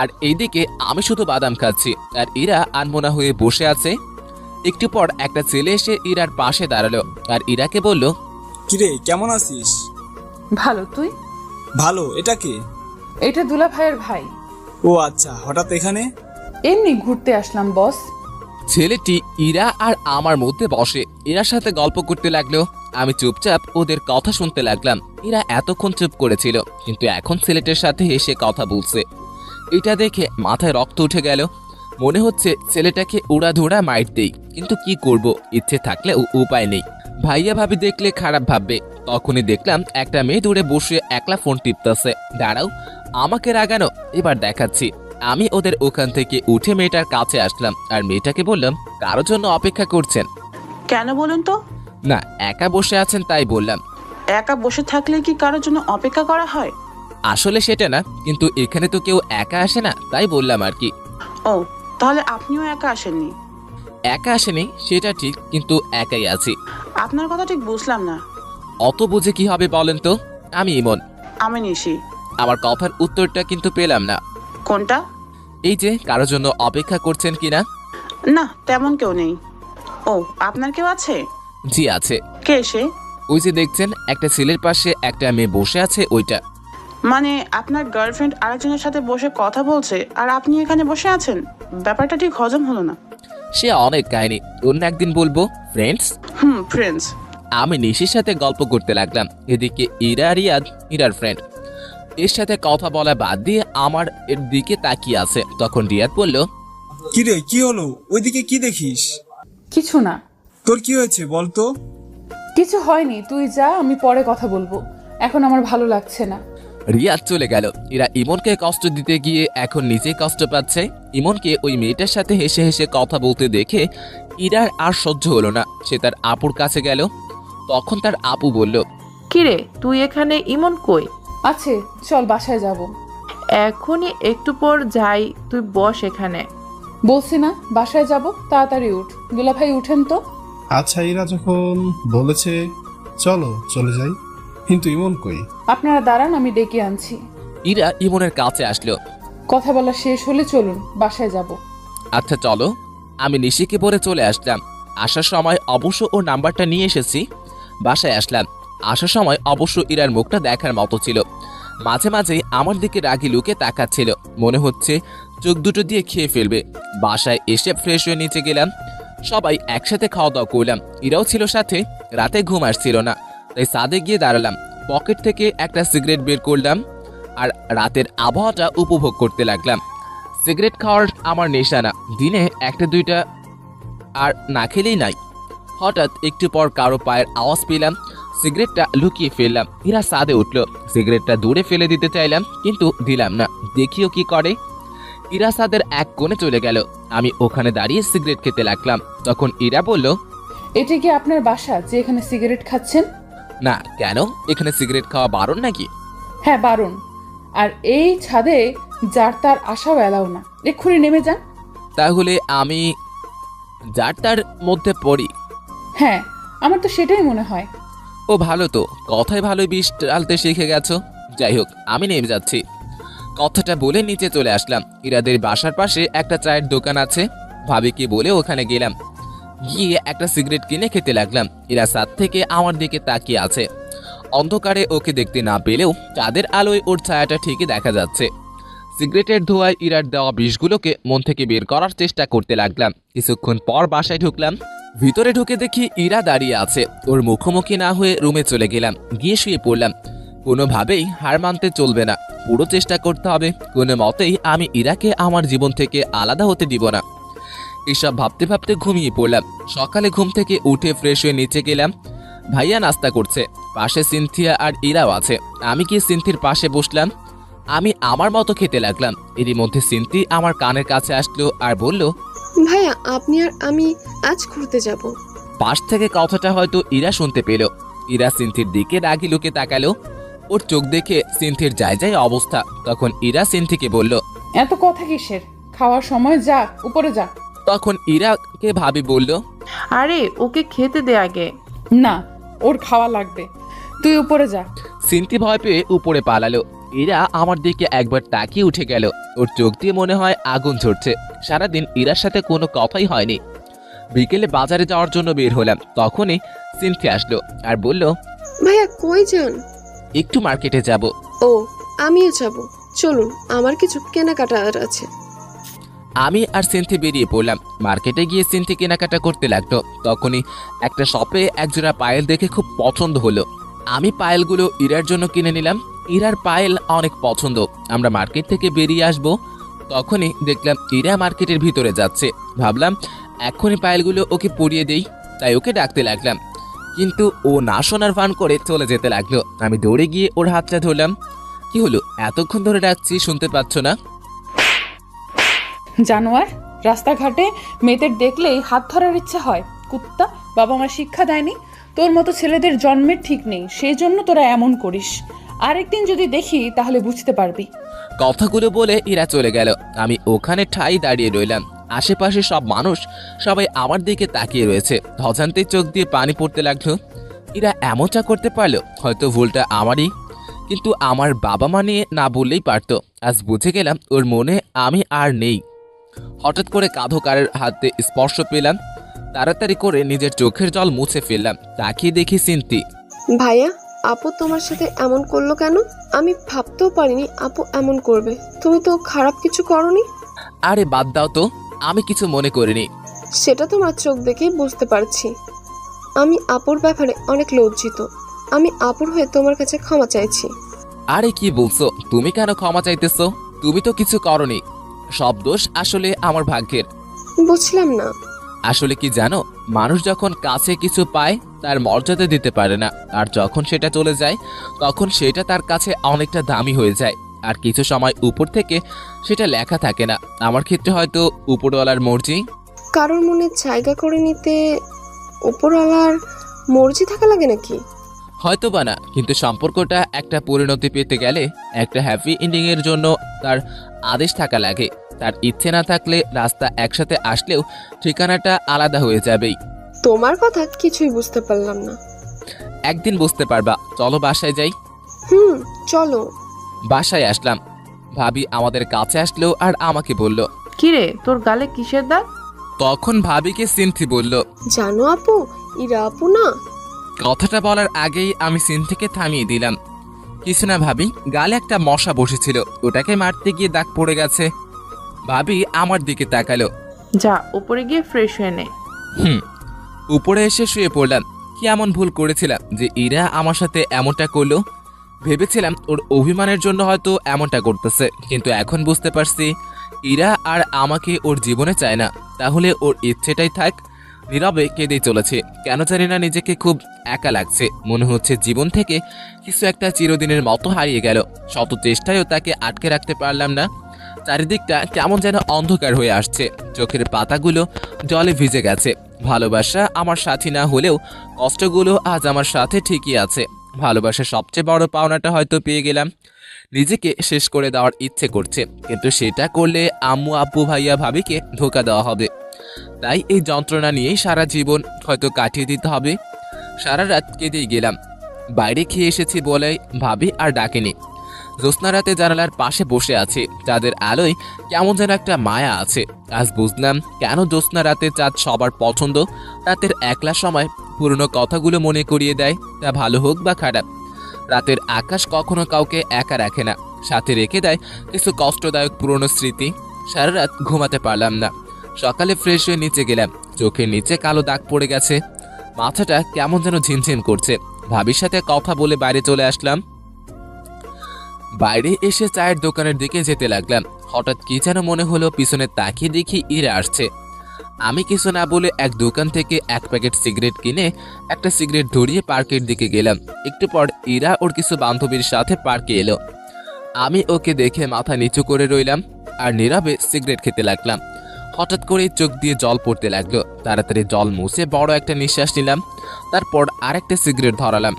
আর এইদিকে আমি শুধু বাদাম খাচ্ছি আর ইরা আনমনা হয়ে বসে আছে। একটু পর একটা ছেলে এসে ইরার পাশে দাঁড়ালো আর ইরাকে বলল, কিরে কেমন আছিস? ভালো, তুই? ভালো। এটা কে? এটা দুলা ভাইয়ের ভাই। ও আচ্ছা, হঠাৎ এখানে? এমনি ঘুরতে আসলাম বস। ছেলেটি ইরা আর আমার মধ্যে বসে ইরার সাথে গল্প করতে লাগলো। আমি চুপচাপ ওদের কথা শুনতে লাগলাম। ইরা এতক্ষণ চুপ করেছিল, কিন্তু এখন ছেলেটার সাথে এসে কথা বলছে। এটা দেখে মাথায় রক্ত উঠে গেল। মনে হচ্ছে ছেলেটাকে উড়াধুরা মাইর দেই, কিন্তু কি করব, ইচ্ছে থাকলে উপায় নেই। ভাইয়া ভাবি দেখলে খারাপ ভাববে। তখনই দেখলাম একটা মেয়ে দূরে বসে একলা ফোন টিপতেছে। দাঁড়াও, আমাকে রাগানো, এবার দেখাচ্ছি। আমি ওদের ওখান থেকে উঠে মেয়েটার কাছে আসলাম আর মেয়েটাকে বললাম, কারোর জন্য অপেক্ষা করছেন? কেন বলুন তো? না, একা বসে আছেন তাই বললাম। একা বসে থাকলে কি কারোর জন্য অপেক্ষা করা হয়? আসলে সেটা না, কিন্তু এখানে তো কেউ একা আসে না, তাই বললাম আর কি। ও, তাহলে আপনিও একা আসেননি? একা আসেনি সেটা ঠিক, কিন্তু একাই আছি। আপনার কথা ঠিক বুঝলাম না। অত বুঝে কি হবে বলেন তো? আমি ইমন। আমি নিশি। আমার কথার উত্তরটা কিন্তু পেলাম না। কোনটা? এই যে কারোর জন্য অপেক্ষা করছেন কিনা। না, তেমন কেউ নেই। ও, আপনার কেউ আছে? জি আছে। কে সে? ওই যে দেখছেন একটা ছেলের পাশে একটা মেয়ে বসে আছে, ওইটা। মানে আপনার গার্লফ্রেন্ড আরেকজনের সাথে বসে কথা বলছে আর আপনি এখানে বসে আছেন? ব্যাপারটা ঠিক হজম হলো না। সে অনেক কাহিনী, অন্য একদিন বলবো। ফ্রেন্ডস। ফ্রেন্ডস। আমি নিশির সাথে গল্প করতে লাগলাম। এদিকে ইরা রিয়াদ, ইরার ফ্রেন্ড, এর সাথে কথা বলা বাদ দিয়ে আমার এর দিকে তাকিয়ে আছে। তখন রিয়াদ বলল, কিরে কি হলো, ওইদিকে কি দেখিস? কিছু না। তোর কি হয়েছে বলতো? কিছু হয়নি, তুই যা, আমি পরে কথা বলবো, এখন আমার ভালো লাগছে না। রিয়াদ চলে গেল। এরা ইমনকে কষ্ট দিতে গিয়ে এখন নিজেই কষ্ট পাচ্ছে। ইমনকে ওই মেয়েটার সাথে হেসে হেসে কথা বলতে দেখে ইরার আর সহ্য হলো না। সে তার আপুর কাছে গেল। তখন তার আপু বলল, কিরে তুই এখানে, ইমন কই? আছে, চল বাসায় যাব। এখনই একটু পর যাই, তুই বস এখানে। বলছি না বাসায় যাব, তাড়াতাড়ি উঠ। দুলা ভাই উঠেন তো। আচ্ছা, ইরা যখন বলেছে চলো চলে যাই, কিন্তু ইমন কই? আপনারা দাঁড়ান, আমি ডেকে আনছি। ইরা ইমনের কাছে আসলো। কথা বলা শেষ হলে চলুন, বাসায় যাব। আচ্ছা চলো। আমি নিশিকে পরে চলে আসলাম। আসার সময় অবশ্য ওর নাম্বারটা নিয়ে এসেছি। বাসায় আসলাম। আসার সময় অবশ্য ইরার মুখটা দেখার মতো ছিল। মাঝে মাঝে আমার দিকে রাগি লুকে তাকাচ্ছিল, মনে হচ্ছে চোখ দুটো দিয়ে খেয়ে ফেলবে। বাসায় এসে ফ্রেশ হয়ে নিচে গেলাম। সবাই একসাথে খাওয়া দাওয়া করলাম। ইরাও ছিল সাথে। রাতে ঘুম আসছিল না, তাই ছাদে গিয়ে দাঁড়ালাম। পকেট থেকে একটা সিগারেট বের করলাম আর রাতের আবহাওয়াটা উপভোগ করতে লাগলাম। সিগারেট খাওয়ার আমার নেশা না, দিনে একটা দুইটা আর না খেলেই নাই। হঠাৎ একটু পর কারো পায়ের আওয়াজ পেলাম। সিগারেটটা লুকিয়ে ফেললাম। ইরা ছাদে উঠল। সিগারেটটা দূরে ফেলে দিতে চাইলাম, কিন্তু দিলাম না। দেখিও কি করে। ইরা ছাদের এক কোণে চলে গেল। আমি ওখানে দাঁড়িয়ে সিগারেট খেতে লাগলাম। তখন ইরা বলল, এটা কি আপনার বাসা যে এখানে সিগারেট খাচ্ছেন? না, কেন? এখানে সিগারেট খাওয়া বারণ নাকি? হ্যাঁ বারণ। আর এই ছাদে যার তার আসাও এলাও না, এক্ষুনি নেমে যান। তাহলে আমি যার তার মধ্যে পড়ি? হ্যাঁ, আমার তো সেটাই মনে হয়। ও ভালো তো, কথায় ভালোই বিষ টালতে শিখে গেছো। যাই হোক, আমি নেমে যাচ্ছি। কথাটা বলে নিচে চলে আসলাম। ইরাদের বাসার পাশে একটা চায়ের দোকান আছে। ভাবিকে বলে ওখানে গেলাম। গিয়ে একটা সিগারেট কিনে খেতে লাগলাম। ইরা ছাদ থেকে আমার দিকে তাকিয়ে আছে। অন্ধকারে ওকে দেখতে না পেলেও চাঁদের আলোয় ওর ছায়াটা ঠিকই দেখা যাচ্ছে। সিগারেটের ধোঁয়ায় ইরার দেওয়া বিষগুলোকে মন থেকে বের করার চেষ্টা করতে লাগলাম। কিছুক্ষণ পর বাসায় ঢুকলাম। ভিতরে ঢুকে দেখি ইরা দাঁড়িয়ে আছে। ওর মুখোমুখি না হয়ে রুমে চলে গেলাম। গিয়ে শুয়ে পড়লাম। কোনোভাবেই হার মানতে চলবে না, পুরো চেষ্টা করতে হবে। কোনো মতেই আমি ইরাকে আমার জীবন থেকে আলাদা হতে দিব না। এসব ভাবতে ভাবতে ঘুমিয়ে পড়লাম। সকালে ঘুম থেকে উঠে ফ্রেশ হয়ে নিচে গেলাম। ভাইয়া নাস্তা করছে, পাশে সিনথিয়া আর ইরাও আছে। আমি গিয়ে সিনথির পাশে বসলাম। আমি আমার মতো খেতে লাগলাম। এরই মধ্যে সিনথি আমার কানের কাছে আসলো আর বলল, ভাইয়া আপনি আর আমি আজ ঘুরতে যাব। পাশ থেকে কথাটা হয়তো ইরা শুনতে পেল। ইরা সিনথির দিকে রাগি লুকে তাকালো। ওর চোখ দেখে সিনথির যায় যায় অবস্থা। তখন ইরা সিনথিকে বলল, এত কথা কিসের? খাওয়ার সময় যা, উপরে যা। তখন ইরাকে ভাবি বলল, আরে ওকে খেতে দে আগে। না, ওর খাওয়া লাগবে, তুই উপরে যা। সিনথি ভয় পেয়ে উপরে পালালো। ইরা আমার দিকে একবার তাকিয়ে উঠে গেল। ওর চোখ দিয়ে মনে হয় আগুন ঝরছে। সারাদিন ইরার সাথে কোনো কথাই হয়নি। বিকেলে বাজারে যাওয়ার জন্য বের হলাম। তখনই সিনথি আসলো আর বলল, ভাইয়া কই যান? একটু মার্কেটে যাব। ও আমিও যাব, চলুন, আমার কিছু কেনাকাটার আছে। আমি আর সিনথি বেরিয়ে পড়লাম। মার্কেটে গিয়ে সিনথি কেনাকাটা করতে লাগলো। তখনই একটা শপে একজোড়া পায়েল দেখে খুব পছন্দ হলো। আমি পায়েলগুলো ইরার জন্য কিনে নিলাম। ইরার পায়েল অনেক পছন্দ। আমরা মার্কেট থেকে বেরিয়ে আসব। তখনই দেখলাম ইরা মার্কেটের ভিতরে যাচ্ছে। ভাবলাম এখনই পায়েলগুলো ওকে পরিয়ে দেই, তাই ওকে ডাকতে লাগলাম। কিন্তু ও না শোনার ভান করে চলে যেতে লাগলো। আমি দৌড়ে গিয়ে ওর হাতটা ধরলাম। কি হলো, এতক্ষণ ধরে ডাকছি, শুনতে পাচ্ছ না? জানোয়ার, রাস্তাঘাটে মেয়েদের দেখলেই হাত ধরার ইচ্ছা হয়। কুত্তা, বাবা মা শিক্ষা দেয়নি? তোর মতো ছেলেদের জন্মের ঠিক নেই, সেই জন্য তোরা এমন করিস। আরেকদিন যদি দেখি তাহলে বুঝতে পারবি। কথাগুলো বলে ইরা চলে গেল। আমি ওখানে ঠাই দাঁড়িয়ে রইলাম। আশেপাশে সব মানুষ সবাই আমার দিকে তাকিয়ে রয়েছে। অজান্তে চোখ দিয়ে পানি পড়তে লাগলো। ইরা এমনটা করতে পারলো, হয়তো ভুলটা আমারই। কিন্তু আমার বাবা মা নিয়ে না বললেই পারতো। আজ বুঝে গেলাম ওর মনে আমি আর নেই। হঠাৎ করে কাঁধো কারের হাতে স্পর্শ পেলাম। তাড়াতাড়ি করে নিজের চোখের জল মুছে ফেললাম। তাকিয়ে দেখি সিনথি। ভাইয়া আপু তোমার সাথে এমন করলো কেন? আমি ভাবতেও পারিনি আপু এমন করবে। তুমি তো খারাপ কিছু করনি। আরে বাদ দাও তো, আমি কিছু মনে করিনি। সেটা তোমার চোখ দেখেই বুঝতে পারছি। আমি আপুর ব্যাপারে অনেক লজ্জিত। আমি আপুর হয়ে তোমার কাছে ক্ষমা চাইছি। আরে কি বলছো? তুমি কেন ক্ষমা চাইতেছো? তুমি তো কিছু করনি। সব দোষ আসলে আমার ভাগ্যের। বুঝলাম না। আসলে কি জানো, মানুষ যখন কাছে কিছু পায় তার মর্যাদা দিতে পারে না, আর যখন সেটা চলে যায় তখন সেটা তার কাছে অনেকটা দামি হয়ে যায়। আর কিছু সময় উপর থেকে সেটা লেখা থাকে না। আমার ক্ষেত্রে হয়তো উপরওয়ালার মর্জি। কারোর মনে জায়গা করে নিতে উপরওয়ালার মর্জি থাকা লাগে নাকি? হয়তো বা না, কিন্তু সম্পর্কটা একটা পরিণতি পেতে গেলে, একটা হ্যাপি এন্ডিং এর জন্য তার আদেশ থাকা লাগে। তার ইচ্ছে না থাকলে রাস্তা একসাথে আসলেও ঠিকানাটা আলাদা হয়ে যাবেই। তোমার কথা কিছুই বুঝতে পারলাম না। একদিন বুঝতে পারবা, চলো বাসায় যাই। চলো। বাসায় আসলাম, ভাবি আমাদের কাছে আসলো আর আমাকে বলল, কিরে তোর গালে কিসের দাগ? তখন ভাবিকে সিনথি বলল। জানো আপু, ইরা আপু না। কথাটা বলার আগেই আমি সিনথিকে থামিয়ে দিলাম। কিছু না ভাবি, গালে একটা মশা বসেছিল, ওটাকে মারতে গিয়ে দাগ পড়ে গেছে। ভাবি আমার দিকে তাকালো। যা উপরে গিয়ে ফ্রেশ হয়ে নে। উপরে এসে শুয়ে পড়লাম। কি এমন ভুল করেছিলাম যে ইরা আমার সাথে এমনটা করলো? ভেবেছিলাম ওর অভিমানের জন্য হয়তো এমনটা করতেছে, কিন্তু এখন বুঝতে পারছি ইরা আর আমাকে ওর জীবনে চায় না। তাহলে ওর ইচ্ছেটাই থাক। নীরবে কেঁদেই চলেছে। কেন জানি না নিজেকে খুব একা লাগছে। মনে হচ্ছে জীবন থেকে কিছু একটা চিরদিনের মতো হারিয়ে গেল। শত চেষ্টায়ও তাকে আটকে রাখতে পারলাম না। চারিদিকটা কেমন যেন অন্ধকার হয়ে আসছে। চোখের পাতাগুলো জলে ভিজে গেছে। ভালোবাসা আমার সাথী না হলেও কষ্টগুলো আজ আমার সাথে ঠিকই আছে। ভালোবাসার সবচেয়ে বড় পাওনাটা হয়তো পেয়ে গেলাম। নিজেকে শেষ করে দেওয়ার ইচ্ছে করছে, কিন্তু সেটা করলে আম্মু আব্বু ভাইয়া ভাবিকে ধোকা দেওয়া হবে। তাই এই যন্ত্রণা নিয়েই সারা জীবন হয়তো কাটিয়ে দিতে হবে। সারা রাত কেঁদেই গেলাম। বাইরে খেয়ে এসেছি বলে ভাবি আর ডাকেনি। জ্যোৎস্না রাতে জানালার পাশে বসে আছি। চাঁদের আলোয় কেমন যেন একটা মায়া আছে। আজ বুঝলাম কেন জ্যোৎস্না রাতে চাঁদ সবার পছন্দ। রাতের একলা সময় পুরনো কথাগুলো মনে করিয়ে দেয়, তা ভালো হোক বা খারাপ। রাতের আকাশ কখনো কাউকে একা রাখে না, সাথে রেখে দেয় কিছু কষ্টদায়ক পুরনো স্মৃতি। সারা রাত ঘুমাতে পারলাম না। সকালে ফ্রেশ হয়ে নিচে গেলাম। চোখের নিচে কালো দাগ পড়ে গেছে। মাথাটা কেমন যেন ঝিনঝিন করছে। ভাবির সাথে কথা বলে বাইরে চলে আসলাম। বাইরে এসে চায়ের দোকানের দিকে যেতে লাগলাম। হঠাৎ কি যেন মনে হলো, পিছনে তাকিয়ে দেখি ইরা আসছে। আমি কিছু না বলে এক দোকান থেকে এক প্যাকেট সিগারেট কিনে একটা সিগারেট ধরিয়ে পার্কের দিকে গেলাম। একটু পর ইরা ওর কিছু বান্ধবীর সাথে পার্কে এলো। আমি ওকে দেখে মাথা নিচু করে রইলাম আর নীরবে সিগারেট খেতে লাগলাম। হঠাৎ করে চোখ দিয়ে জল পড়তে লাগলো। তাড়াতাড়ি জল মুছে বড় একটা নিঃশ্বাস নিলাম। তারপর আরেকটা সিগারেট ধরালাম।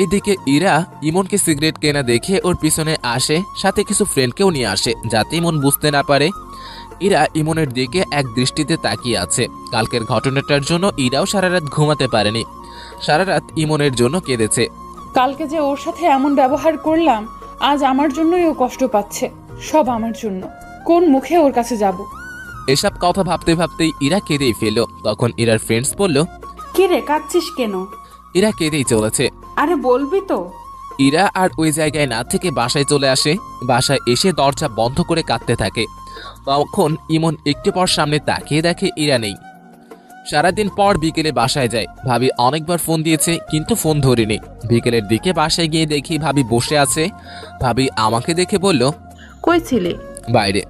এদিকে ইরা ইমনকে সিগারেট কেনা দেখে ওর পিছনে আসে, সাথে কিছু ফ্রেন্ডকেও নিয়ে আসে যাতে ইমন বুঝতে না পারে। ইরা ইমনের দিকে এক দৃষ্টিতে তাকিয়ে আছে। কালকের ঘটনাটার জন্য ইরাও সারা রাত ঘুমাতে পারেনি। সারা রাত ইমনের জন্য কেঁদেছে। কালকে যে ওর সাথে এমন ব্যবহার করলাম, আজ আমার জন্যই ও কষ্ট পাচ্ছে। সব আমার জন্য। কোন মুখে ওর কাছে যাব? এসব কথা ভাবতে ভাবতেই ইরা কেঁদেই ফেলল। তখন ইরার ফ্রেন্ডস বলল, কি রে, কাঁদছিস কেন? ইরা কেঁদেই চলেছে। আরে বলবি তো। ইরা আর ওই জায়গায় না থেকে বাসায় চলে আসে। বাসায় এসে দরজা বন্ধ করে কাঁদতে থাকে। তখন ইমন একটু পর সামনে তাকিয়ে দেখে ইরা নেই। সারাদিন পর বিকেলে বাসায় যায়। ভাবি অনেকবার ফোন দিয়েছে কিন্তু ফোন ধরেনি। বিকেলের দিকে বাসায় গিয়ে দেখি ভাবি বসে আছে। ভাবি আমাকে দেখে বলল, কই ছিলি? বাইরে।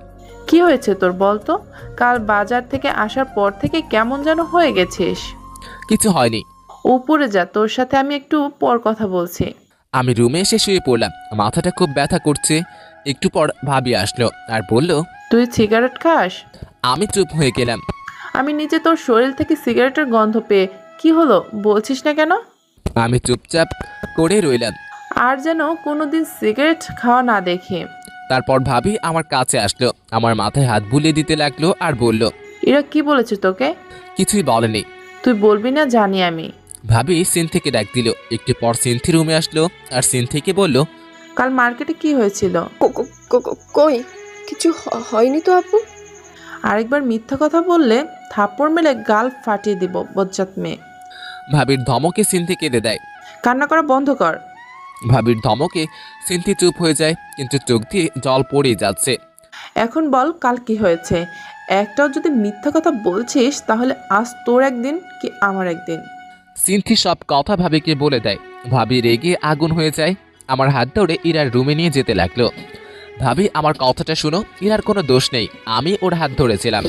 কি হয়েছে তোর বলতো? কাল বাজার থেকে আসার পর থেকে কেমন যেন হয়ে গেছিস। কিছু হয়নি। উপরে যা, তোর সাথে আমি একটু পর কথা বলছি। আমি রুমে এসে শুয়ে পড়লাম। মাথাটা খুব ব্যথা করছে। একটু পর ভাবি আসলো আর বলল, তুই সিগারেট খাস? আমি চুপ হয়ে গেলাম। আমি নিজে তোর শরীর থেকে সিগারেটের গন্ধ পেয়ে। কি হলো বলছিস না কেন? আমি চুপচাপ করে রইলাম। আর যেন কোনোদিন সিগারেট খাওয়া না দেখি। তারপর ভাবি আমার কাছে আসলো, আমার মাথায় হাত বুলিয়ে দিতে লাগলো আর বলল, এরা কি বলেছে তোকে? কিছুই বলেনি। তুই বলবি না জানি আমি। ভাবি সিনথিকে ডাক দিল। একটু পর সিনথি রুমে আসলো আর সিনথিকে বলল, কাল মার্কেটে কি হয়েছিল? কই কিছু হয়নি তো আপু। আরেকবার মিথ্যা কথা বললে থাপ্পড় মেলে গাল ফাটিয়ে দিব, বজ্জাত মেয়ে। ভাবির ধমকে সিনথি কেঁদে দেয়। কান্না করা বন্ধ কর। ভাবির ধমকে সিনথি চুপ হয়ে যায়, কিন্তু চোখ দিয়ে জল পড়েই যাচ্ছে। এখন বল কাল কি হয়েছে? একটাও যদি মিথ্যা কথা বলছিস তাহলে আজ তোর একদিন কি আমার একদিন। সিনথি সব কথা ভাবিকে বলে দেয়। ভাবি রেগে আগুন হয়ে যায়। আমার হাত ধরে ইরার রুমে নিয়ে যেতে লাগলো। ভাবি আমার কথাটা শুনো, ইরার কোনো দোষ নেই, আমি ওর হাত ধরেছিলাম।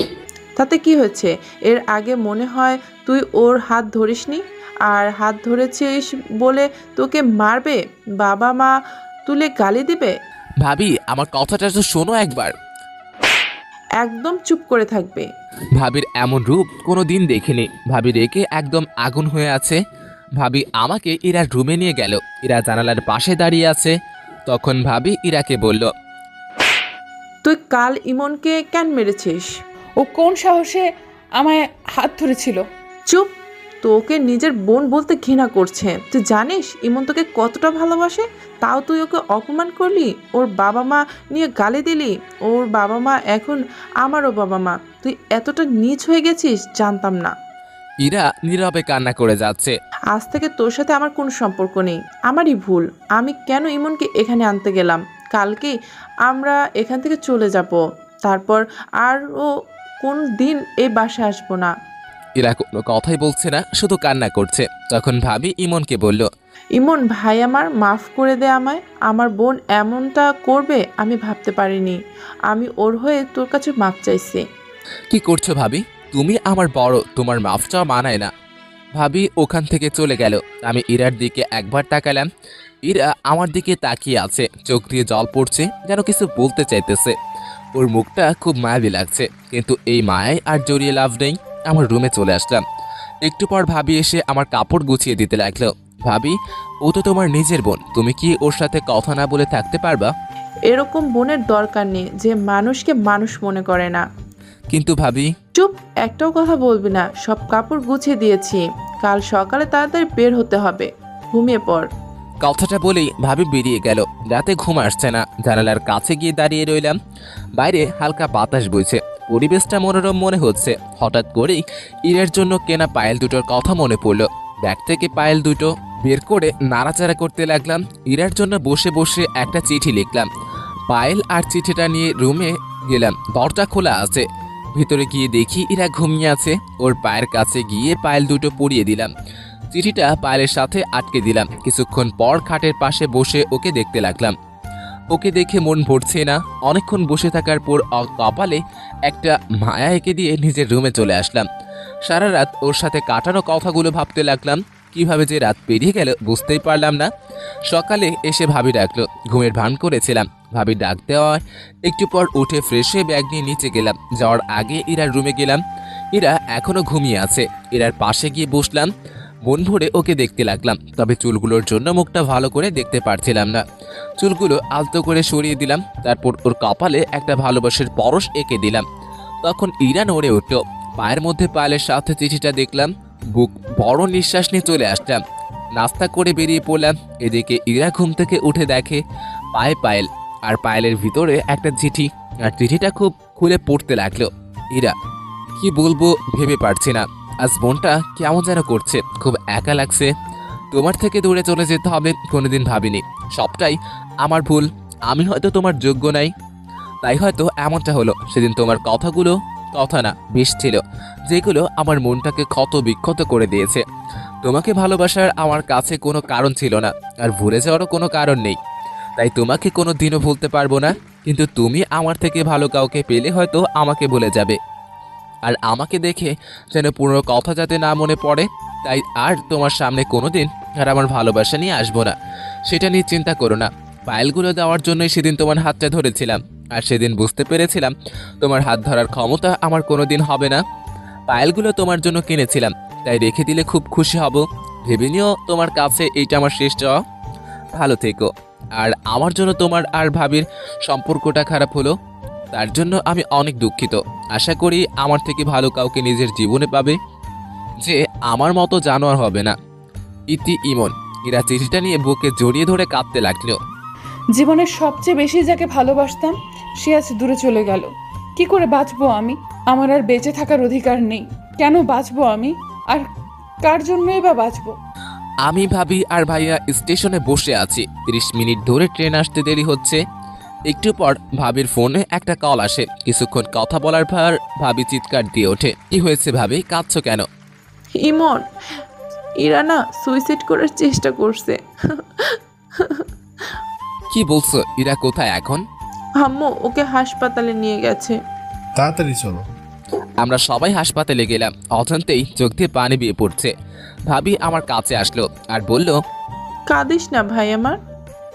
তাতে কি হয়েছে? এর আগে মনে হয় তুই ওর হাত ধরিসনি, আর হাত ধরেছিস বলে তোকে মারবে, বাবা মা তুলে গালি দিবে। ভাবি আমার কথাটা তো শোনো একবার। একদম চুপ করে থাকবে। ভাবির এমন রূপ কোনো দিন দেখিনি। ভাবি রেগে একদম আগুন হয়ে আছে। ভাবি আমাকে ইরার রুমে নিয়ে গেল। ইরা জানালার পাশে দাঁড়িয়ে আছে। তখন ভাবি ইরাকে বলল, তুই কাল ইমনকে কেন মেরেছিস? ও কোন সাহসে আমায় হাত ধরেছিল? চুপ, তোকে নিজের বোন বলতে ঘৃণা করছে। তুই জানিস ইমন তোকে কতটা ভালোবাসে, তাও তুই ওকে অপমান করলি, ওর বাবা মা নিয়ে গালি দিলি। ওর বাবা মা এখন আমারও বাবা মা। তুই এতটা নীচ হয়ে গেছিস জানতাম না। ইরা নীরবে কান্না করে যাচ্ছে। আজ থেকে তোর সাথে আমার কোনো সম্পর্ক নেই, আমারই ভুল। আমি কেন ইমনকে এখানে আনতে গেলাম? কালকেই আমরা এখান থেকে চলে যাব, তারপর আর ও কোন দিন এই বাসায় আসবো না। ইরা কোনো কথাই বলছে না, শুধু কান্না করছে। তখন ভাবি ইমনকে বলল, ইমন ভাই আমার, মাফ করে দে আমায়। আমার বোন এমনটা করবে আমি ভাবতে পারিনি। আমি ওর হয়ে তোর কাছে মাপ চাইছি। কি করছো ভাবি? তুমি আমার বড়, তোমার মাফ চাওয়া মানায় না। ভাবি ওখান থেকে চলে গেল। আমি ইরার দিকে একবার তাকালাম। ইরা আমার দিকে তাকিয়ে আছে, চোখ দিয়ে জল পড়ছে, যেন কিছু বলতে চাইতেছে। ওর মুখটা খুব মায়াবী লাগছে, কিন্তু এই মায়ায় আর জড়িয়ে লাভ নেই। আমার রুমে চলে আসলাম। একটু পর ভাবি এসে আমার কাপড় গুছিয়ে দিতে লাগলো। ভাবি, ও তো তোমার নিজের বোন, তুমি কি ওর সাথে কথা না বলে থাকতে পারবা? এরকম বোনের দরকার নেই যে মানুষকে মানুষ মনে করে না। কিন্তু ভাবি। চুপ, একটাও কথা বলবি না। সব কাপড় গুছিয়ে দিয়েছি, কাল সকালে তাড়াতাড়ি বের হতে হবে। ঘুমিয়ে পড়। কথাটা বলেই ভাবি বেরিয়ে গেল। রাতে ঘুম আসছে না। জানালার কাছে গিয়ে দাঁড়িয়ে রইলাম। বাইরে হালকা বাতাস বইছে, পরিবেশটা মনোরম মনে হচ্ছে। হঠাৎ করেই ইরার জন্য কেনা পায়েল দুটোর কথা মনে পড়ল। ব্যাগ থেকে পায়েল দুটো বের করে নাড়াচাড়া করতে লাগলাম। ইরার জন্য বসে বসে একটা চিঠি লিখলাম। পায়েল আর চিঠিটা নিয়ে রুমে গেলাম। দরজা খোলা আছে। ভিতরে গিয়ে দেখি ইরা ঘুমিয়ে আছে। ওর পায়ের কাছে গিয়ে পায়েল দুটো পরিয়ে দিলাম। চিঠিটা পায়েলের সাথে আটকে দিলাম। কিছুক্ষণ পর খাটের পাশে বসে ওকে দেখতে লাগলাম। ওকে দেখে মন ভরছে না। অনেকক্ষণ বসে থাকার পর কপালে একটা মায়া এঁকে দিয়ে নিজের রুমে চলে আসলাম। সারা রাত ওর সাথে কাটানো কথাগুলো ভাবতে লাগলাম। কিভাবে যে রাত পেরিয়ে গেল বুঝতেই পারলাম না। সকালে এসে ভাবি ডাকলো। ঘুমের ভান করেছিলাম। ভাবি ডাক দেওয়ায় একটু পর উঠে ফ্রেশ হয়ে ব্যাগ নিয়ে নিচে গেলাম। যাওয়ার আগে ইরার রুমে গেলাম। ইরা এখনো ঘুমিয়ে আছে। ইরার পাশে গিয়ে বসলাম। মন ভরে ওকে দেখতে লাগলাম, তবে চুলগুলোর জন্য মুখটা ভালো করে দেখতে পারছিলাম না। চুলগুলো আলতো করে সরিয়ে দিলাম। তারপর ওর কপালে একটা ভালোবাসার পরশ এঁকে দিলাম। তখন ইরা নড়ে উঠল। পায়ের মধ্যে পায়েলের সাথে চিঠিটা দেখলাম। বুক বড় নিঃশ্বাস নিয়ে চলে আসলাম। নাস্তা করে বেরিয়ে পড়লাম। এদিকে ইরা ঘুম থেকে উঠে দেখে পায়ে পায়েল, আর পায়েলের ভিতরে একটা চিঠি। আর চিঠিটা খুব খুলে পড়তে লাগলো। ইরা, কি বলবো ভেবে পারছি না। আজ মনটা কেমন যেন করছে, খুব একা লাগছে। তোমার থেকে দূরে চলে যেতে হবে কোনোদিন ভাবিনি। সবটাই আমার ভুল। আমি হয়তো তোমার যোগ্য নাই, তাই হয়তো এমনটা হলো। সেদিন তোমার কথাগুলো কথা না বেশ ছিল, যেগুলো আমার মনটাকে ক্ষত বিক্ষত করে দিয়েছে। তোমাকে ভালোবাসার আমার কাছে কোনো কারণ ছিল না, আর ভুলে যাওয়ারও কোনো কারণ নেই। তাই তোমাকে কোনো দিনও ভুলতে পারবো না। কিন্তু তুমি আমার থেকে ভালো কাউকে পেলে হয়তো আমাকে ভুলে যাবে। আর আমাকে দেখে যেন পুরো কথা যাতে না মনে পড়ে, তাই আর তোমার সামনে কোনোদিন আর আমার ভালোবাসা নিয়ে আসবো না। সেটা নিয়ে চিন্তা করো না। পায়েলগুলো দেওয়ার জন্যই সেদিন তোমার হাতটা ধরেছিলাম, আর সেদিন বুঝতে পেরেছিলাম তোমার হাত ধরার ক্ষমতা আমার কোনোদিন হবে না। পায়েলগুলো তোমার জন্য কিনেছিলাম, তাই রেখে দিলে খুব খুশি হব। ভেবে নিও তোমার কাছে এইটা আমার শেষ চাওয়া। ভালো থেকো। আর আমার জন্য তোমার আর ভাবির সম্পর্কটা খারাপ হলো, তার জন্য আমি অনেক দুঃখিত। আশা করি আমার থেকে ভালো কাউকে নিজের জীবনে পাবে, যে আমার মতো জানোয়ার হবে না। ইতি ইমন। ইরা চিঠিটা নিয়ে বুকে জড়িয়ে ধরে কাঁদতে লাগলো। জীবনের সবচেয়ে বেশি যাকে ভালোবাসতাম সে আজ দূরে চলে গেল। কি করে বাঁচবো আমি? আমার আর বেঁচে থাকার অধিকার নেই। কেন বাঁচবো আমি? আর কার জন্যই বা বাঁচবো? আমি ভাবি আর ভাইয়া স্টেশনে বসে আছি। 30 মিনিট ধরে ট্রেন আসতে দেরি হচ্ছে। একটু পর ভাবির ফোনে একটা কল আসে। কিছুক্ষণ কথা বলার পর ভাবি চিৎকার দিয়ে ওঠে। কি হয়েছে ভাবি, কাঁদছো কেন? ইমন, ইরা না সুইসাইড করার চেষ্টা করছে। কি বলছো? ইরা কোথায় এখন? আম্মু ওকে হাসপাতালে নিয়ে গেছে। তাড়াতাড়ি চলো। আমরা সবাই হাসপাতালে গেলাম। অজান্তেই চোখ দিয়ে পানি বেয়ে পড়ছে। ভাবি আমার কাছে আসলো আর বলল, কাঁদিস না ভাই আমার।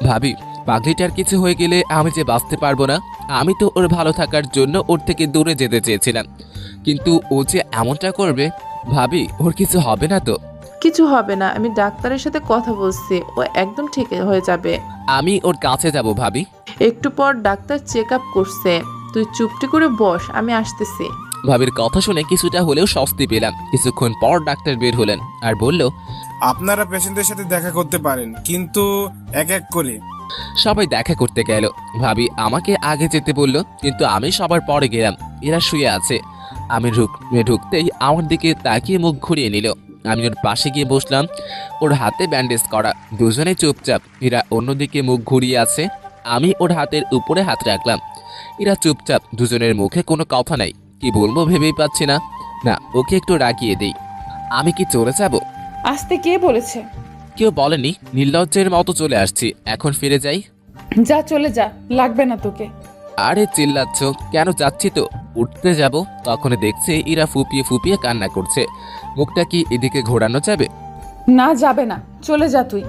ভাবি, পাগলিটার কিছু হয়ে গেলে আমি যে বাঁচতে পারবো না। আমি তো ওর ভালো থাকার জন্য ওর থেকে দূরে যেতে চেয়েছিলাম, কিন্তু ও যে এমনটা করবে। ভাবি, ওর কিছু হবে না তো? কিছু হবে না, আমি ডাক্তারের সাথে কথা বলছি, ও একদম ঠিক হয়ে যাবে। আমি ওর কাছে যাব ভাবি। একটু পর ডাক্তার চেক আপ করছে, তুই চুপটি করে বস, আমি আসতেছি। ভাবির কথা শুনে কিছুটা হলেও স্বস্তি পেলাম। কিছুক্ষণ পর ডাক্তার বের হলেন আর বলল, আপনারা পেশেন্টের সাথে দেখা করতে পারেন, কিন্তু এক এক করে। সবাই দেখা করতে গেল। ভাবি আমাকে আগে যেতে বলল, কিন্তু আমি সবার পরে গেলাম। এরা শুয়ে আছে। আমি ঢুকতেই আমার দিকে তাকিয়ে মুখ ঘুরিয়ে নিল। আমি ওর পাশে গিয়ে বসলাম। ওর হাতে ব্যান্ডেজ করা, দুজনে চুপচাপ। এরা অন্যদিকে মুখ ঘুরিয়ে আছে। আমি ওর হাতের উপরে হাত রাখলাম। এরা চুপচাপ, দুজনের মুখে কোনো কথা নাই। কি বলবো ভেবেই পাচ্ছি না। না, ওকে একটু রাগিয়ে দেই। আমি কি চলে যাব? আসতে কে বলেছে? কেউ বলেনি, নির্লজ্জের মতো চলে আসছি। এখন ফিরে যাই। যা, চলে যা, লাগবে না তোকে। আরে চিল্লাচ্ছ কেন? যাচ্ছি তো। উঠতে যাব, তখন দেখছে ইরা ফুপিয়ে ফুপিয়ে কান্না করছে। মুখটা কি এদিকে ঘোরানো যাবে? না, যাবে না, চলে যা তুই,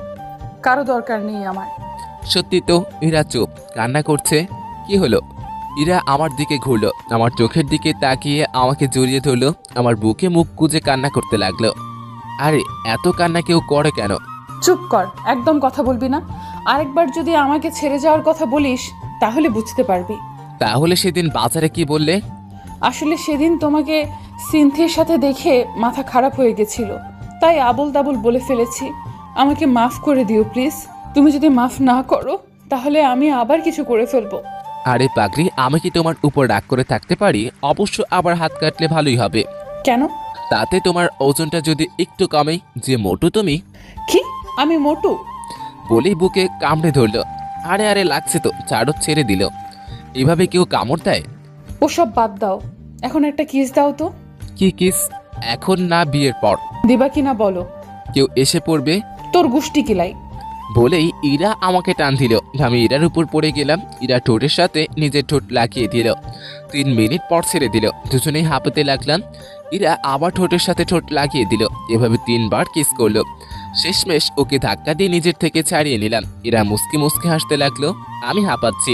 কারো দরকার নেই আমার। সত্যি তো, ইরা চুপ, কান্না করছে। কি হলো? ইরা আমার দিকে ঘুরলো, আমার চোখের দিকে তাকিয়ে আমাকে জড়িয়ে ধরলো, আমার বুকে মুখ গুজে কান্না করতে লাগলো। আরে এত কান্না কেউ করে কেন? চুপ কর, একদম কথা বলবি না। আরেকবার যদি আমাকে ছেড়ে যাওয়ার কথা বলিস তাহলে বুঝতে পারবি। তাহলে সেদিন বাজারে কি বললে? আসলে সেদিন তোমাকে সিনথির সাথে দেখে মাথা খারাপ হয়ে গেছিল, তাই আবল তাবল বলে ফেলেছি। আমাকে মাফ করে দিও প্লিজ। তুমি যদি মাফ না করো তাহলে আমি আবার কিছু করে ফেলবো। আরে পাগলি, আমি কি তোমার উপর রাগ করে থাকতে পারি? অবশ্য আবার হাত কাটলে ভালোই হবে। কেন? তাতে তোমার ওজনটা যদি একটু কমে। যে মোটু তুমি। কি? আমি মোটু? বলেই বুকে কামড়ে ধরলো। আরে আরে লাগছে তো, চাড়ক ছেড়ে দিল। এভাবে কেউ কামড় দেয়? ওসব বাদ দাও, এখন একটা কিস দাও তো। কি কিস? এখন না, বিয়ের পর। দিবা কিনা বলো। কেউ এসে পড়বে। তোর গুষ্টি কিলাই। বলেই ইরা আমাকে টান দিল। আমি ইরার উপর পড়ে গেলাম। ইরা ঠোঁটের সাথে নিজের ঠোঁট লাগিয়ে দিল। 3 মিনিট পর ছেড়ে দিল। দুজনেই হাঁপাতে লাগলাম। ইরা আবার ঠোঁটের সাথে ঠোঁট লাগিয়ে দিল। এভাবে 3 বার কিস করলো। শেষমেশ ওকে ধাক্কা দিয়ে নিজের থেকে ছাড়িয়ে নিলাম। ইরা মুস্কি মুস্কি হাসতে লাগলো। আমি হাঁপাচ্ছি।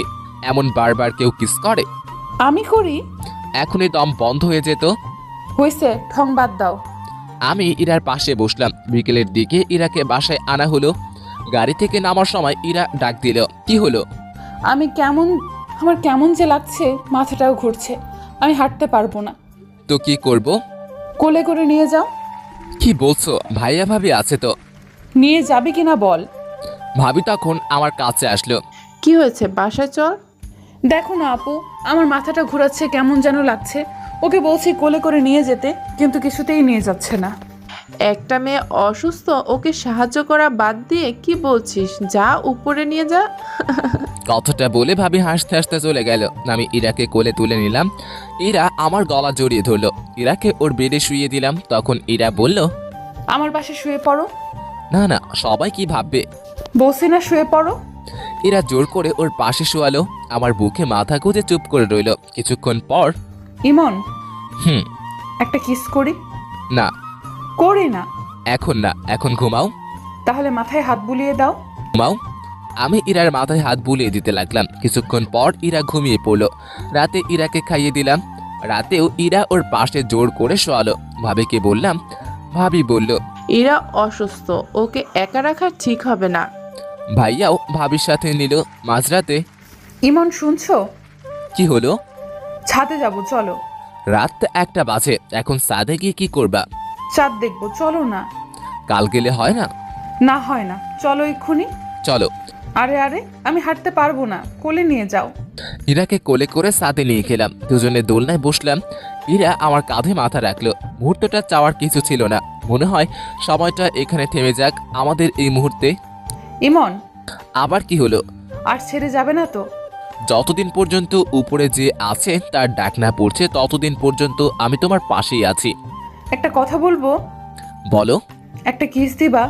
এমন বারবার কেউ কিস করে? আমি করি? এখনই দম বন্ধ হয়ে যেত। হয়েছে, ঠং বাদ দাও। আমি ইরার পাশে বসলাম। বিকেলের দিকে ইরাকে বাসায় আনা হলো। গাড়ি থেকে নামার সময় ইরা ডাক দিল। কি হলো? আমার কেমন যে লাগছে, মাথাটাও ঘুরছে, আমি হাঁটতে পারবো না। তো কি করব? কোলে করে নিয়ে যাও। কি বলছো? ভাইয়া ভাবি আছে তো? নিয়ে যাবে কিনা বল। ভাবি তখন আমার কাছে আসলো। কি হয়েছে, বাসায় চল। দেখো না আপু, আমার মাথাটা ঘোরাচ্ছে, কেমন যেন লাগছে। ওকে বলছি কোলে করে নিয়ে যেতে, কিন্তু কিছুতেই নিয়ে যাচ্ছে না। একটা মেয়ে অসুস্থ, ওকে সাহায্য করা বাদ দিয়ে কি বলছিস? যা উপরে নিয়ে যা। কথাটা বলে ভাবি হাসতে হাসতে চলে গেল। আমি ইরাকে কোলে তুলে নিলাম। ইরা আমার গলা জড়িয়ে ধরলো। ইরাকে ওর বেডে শুইয়ে দিলাম। তখন ইরা বলল, আমার পাশে শুয়ে পড়ো। না না, সবাই কি ভাববে? বলছি না শুয়ে পড়ো। ইরা জোর করে ওর পাশে শোয়ালো। আমার বুকে মাথা গুঁজে চুপ করে রইল। কিছুক্ষণ পর, ইমন, হুম। একটা কিস করি? না। করি না? এখন না, এখন ঘুমাও। তাহলে মাথায় হাত বুলিয়ে দাও। ঘুমাও। আমি ইরার মাথায় হাত বুলিয়ে দিতে লাগলাম। কিছুক্ষণ পর ইরা ঘুমিয়ে পড়লো। রাতে ইরাকে খাইয়ে দিলাম। রাতেও ইরা ওর পাশে জোর করে শোয়ালো। ভাবিকে বললাম। ভাবি বলল, এরা অসুস্থ, ওকে একা রাখা ঠিক হবে না। ভাইয়াও ভাবির সাথে নিল। মাঝরাতে। ইমন, শুনছো? কি হলো? ছাদে যাব, চলো। রাত 1টা বাজে। এখন ছাদে গিয়ে কি করবা? চাঁদ দেখবো, চলো না। কাল গেলে হয় না? না, হয় না, চলো এক্ষুনি। চলো। আরে আরে, আমি হাঁটতে পারবো না, কোলে নিয়ে যাও। ইরাকে কোলে করে ছাদে নিয়ে গেলাম। দুজনে দোলনায় বসলাম। ইরা আমার কাঁধে মাথা রাখলো। মুহূর্তটা চাওয়ার কিছু ছিল না। মনে হয় সময়টা এখানে থেমে যাক আমাদের এই মুহূর্তে। ইমন, আবার কি হলো? আর ছেড়ে যাবে না তো? যতদিন পর্যন্ত উপরে যে আছে তার ডাক না পড়ছে, ততদিন পর্যন্ত আমি তোমার পাশেই আছি। একটা কথা বলবো? বলো। একটা কিস দিবা?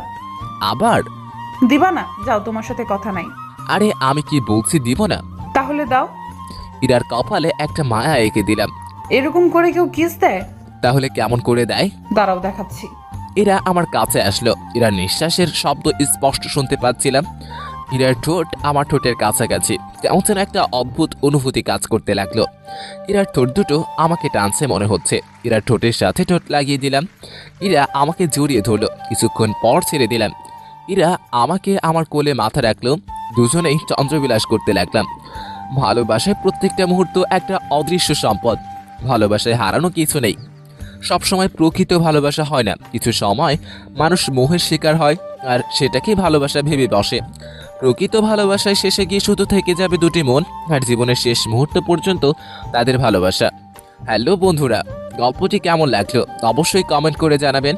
আবার? দিবা না? যাও, তোমার সাথে কথা নাই। আরে আমি কি বলছি দিব না? তাহলে দাও। ইরার কপালে একটা মায়া এঁকে দিলাম। এরকম করে কেউ কিস দেয়? তাহলে কেমন করে দেয়? দাঁড়াও দেখাচ্ছি। এরা আমার কাছে আসলো। এরা নিঃশ্বাসের শব্দ স্পষ্ট শুনতে পাচ্ছিলাম। ইরার ঠোঁট আমার ঠোঁটের কাছাকাছি। কেমন যেন একটা অদ্ভুত অনুভূতি কাজ করতে লাগলো। ইরার ঠোঁট দুটো আমাকে টানছে মনে হচ্ছে। ইরার ঠোঁটের সাথে ঠোঁট লাগিয়ে দিলাম। ইরা আমাকে জড়িয়ে ধরলো। কিছুক্ষণ পর ছেড়ে দিলাম। ইরা আমাকে আমার কোলে মাথা রাখলো। দুজনেই চন্দ্রবিলাস করতে লাগলাম। ভালোবাসায় প্রত্যেকটা মুহূর্ত একটা অদৃশ্য সম্পদ। ভালোবাসায় হারানো কিছু নেই। সবসময় প্রকৃত ভালোবাসা হয় না। কিছু সময় মানুষ মোহের শিকার হয়, আর সেটাকেই ভালোবাসা ভেবে বসে। প্রকৃত ভালোবাসায় শেষে গিয়ে শুধু থেকে যাবে দুটি মন, আর জীবনের শেষ মুহূর্ত পর্যন্ত তাদের ভালোবাসা। হ্যালো বন্ধুরা, গল্পটি কেমন লাগলো অবশ্যই কমেন্ট করে জানাবেন।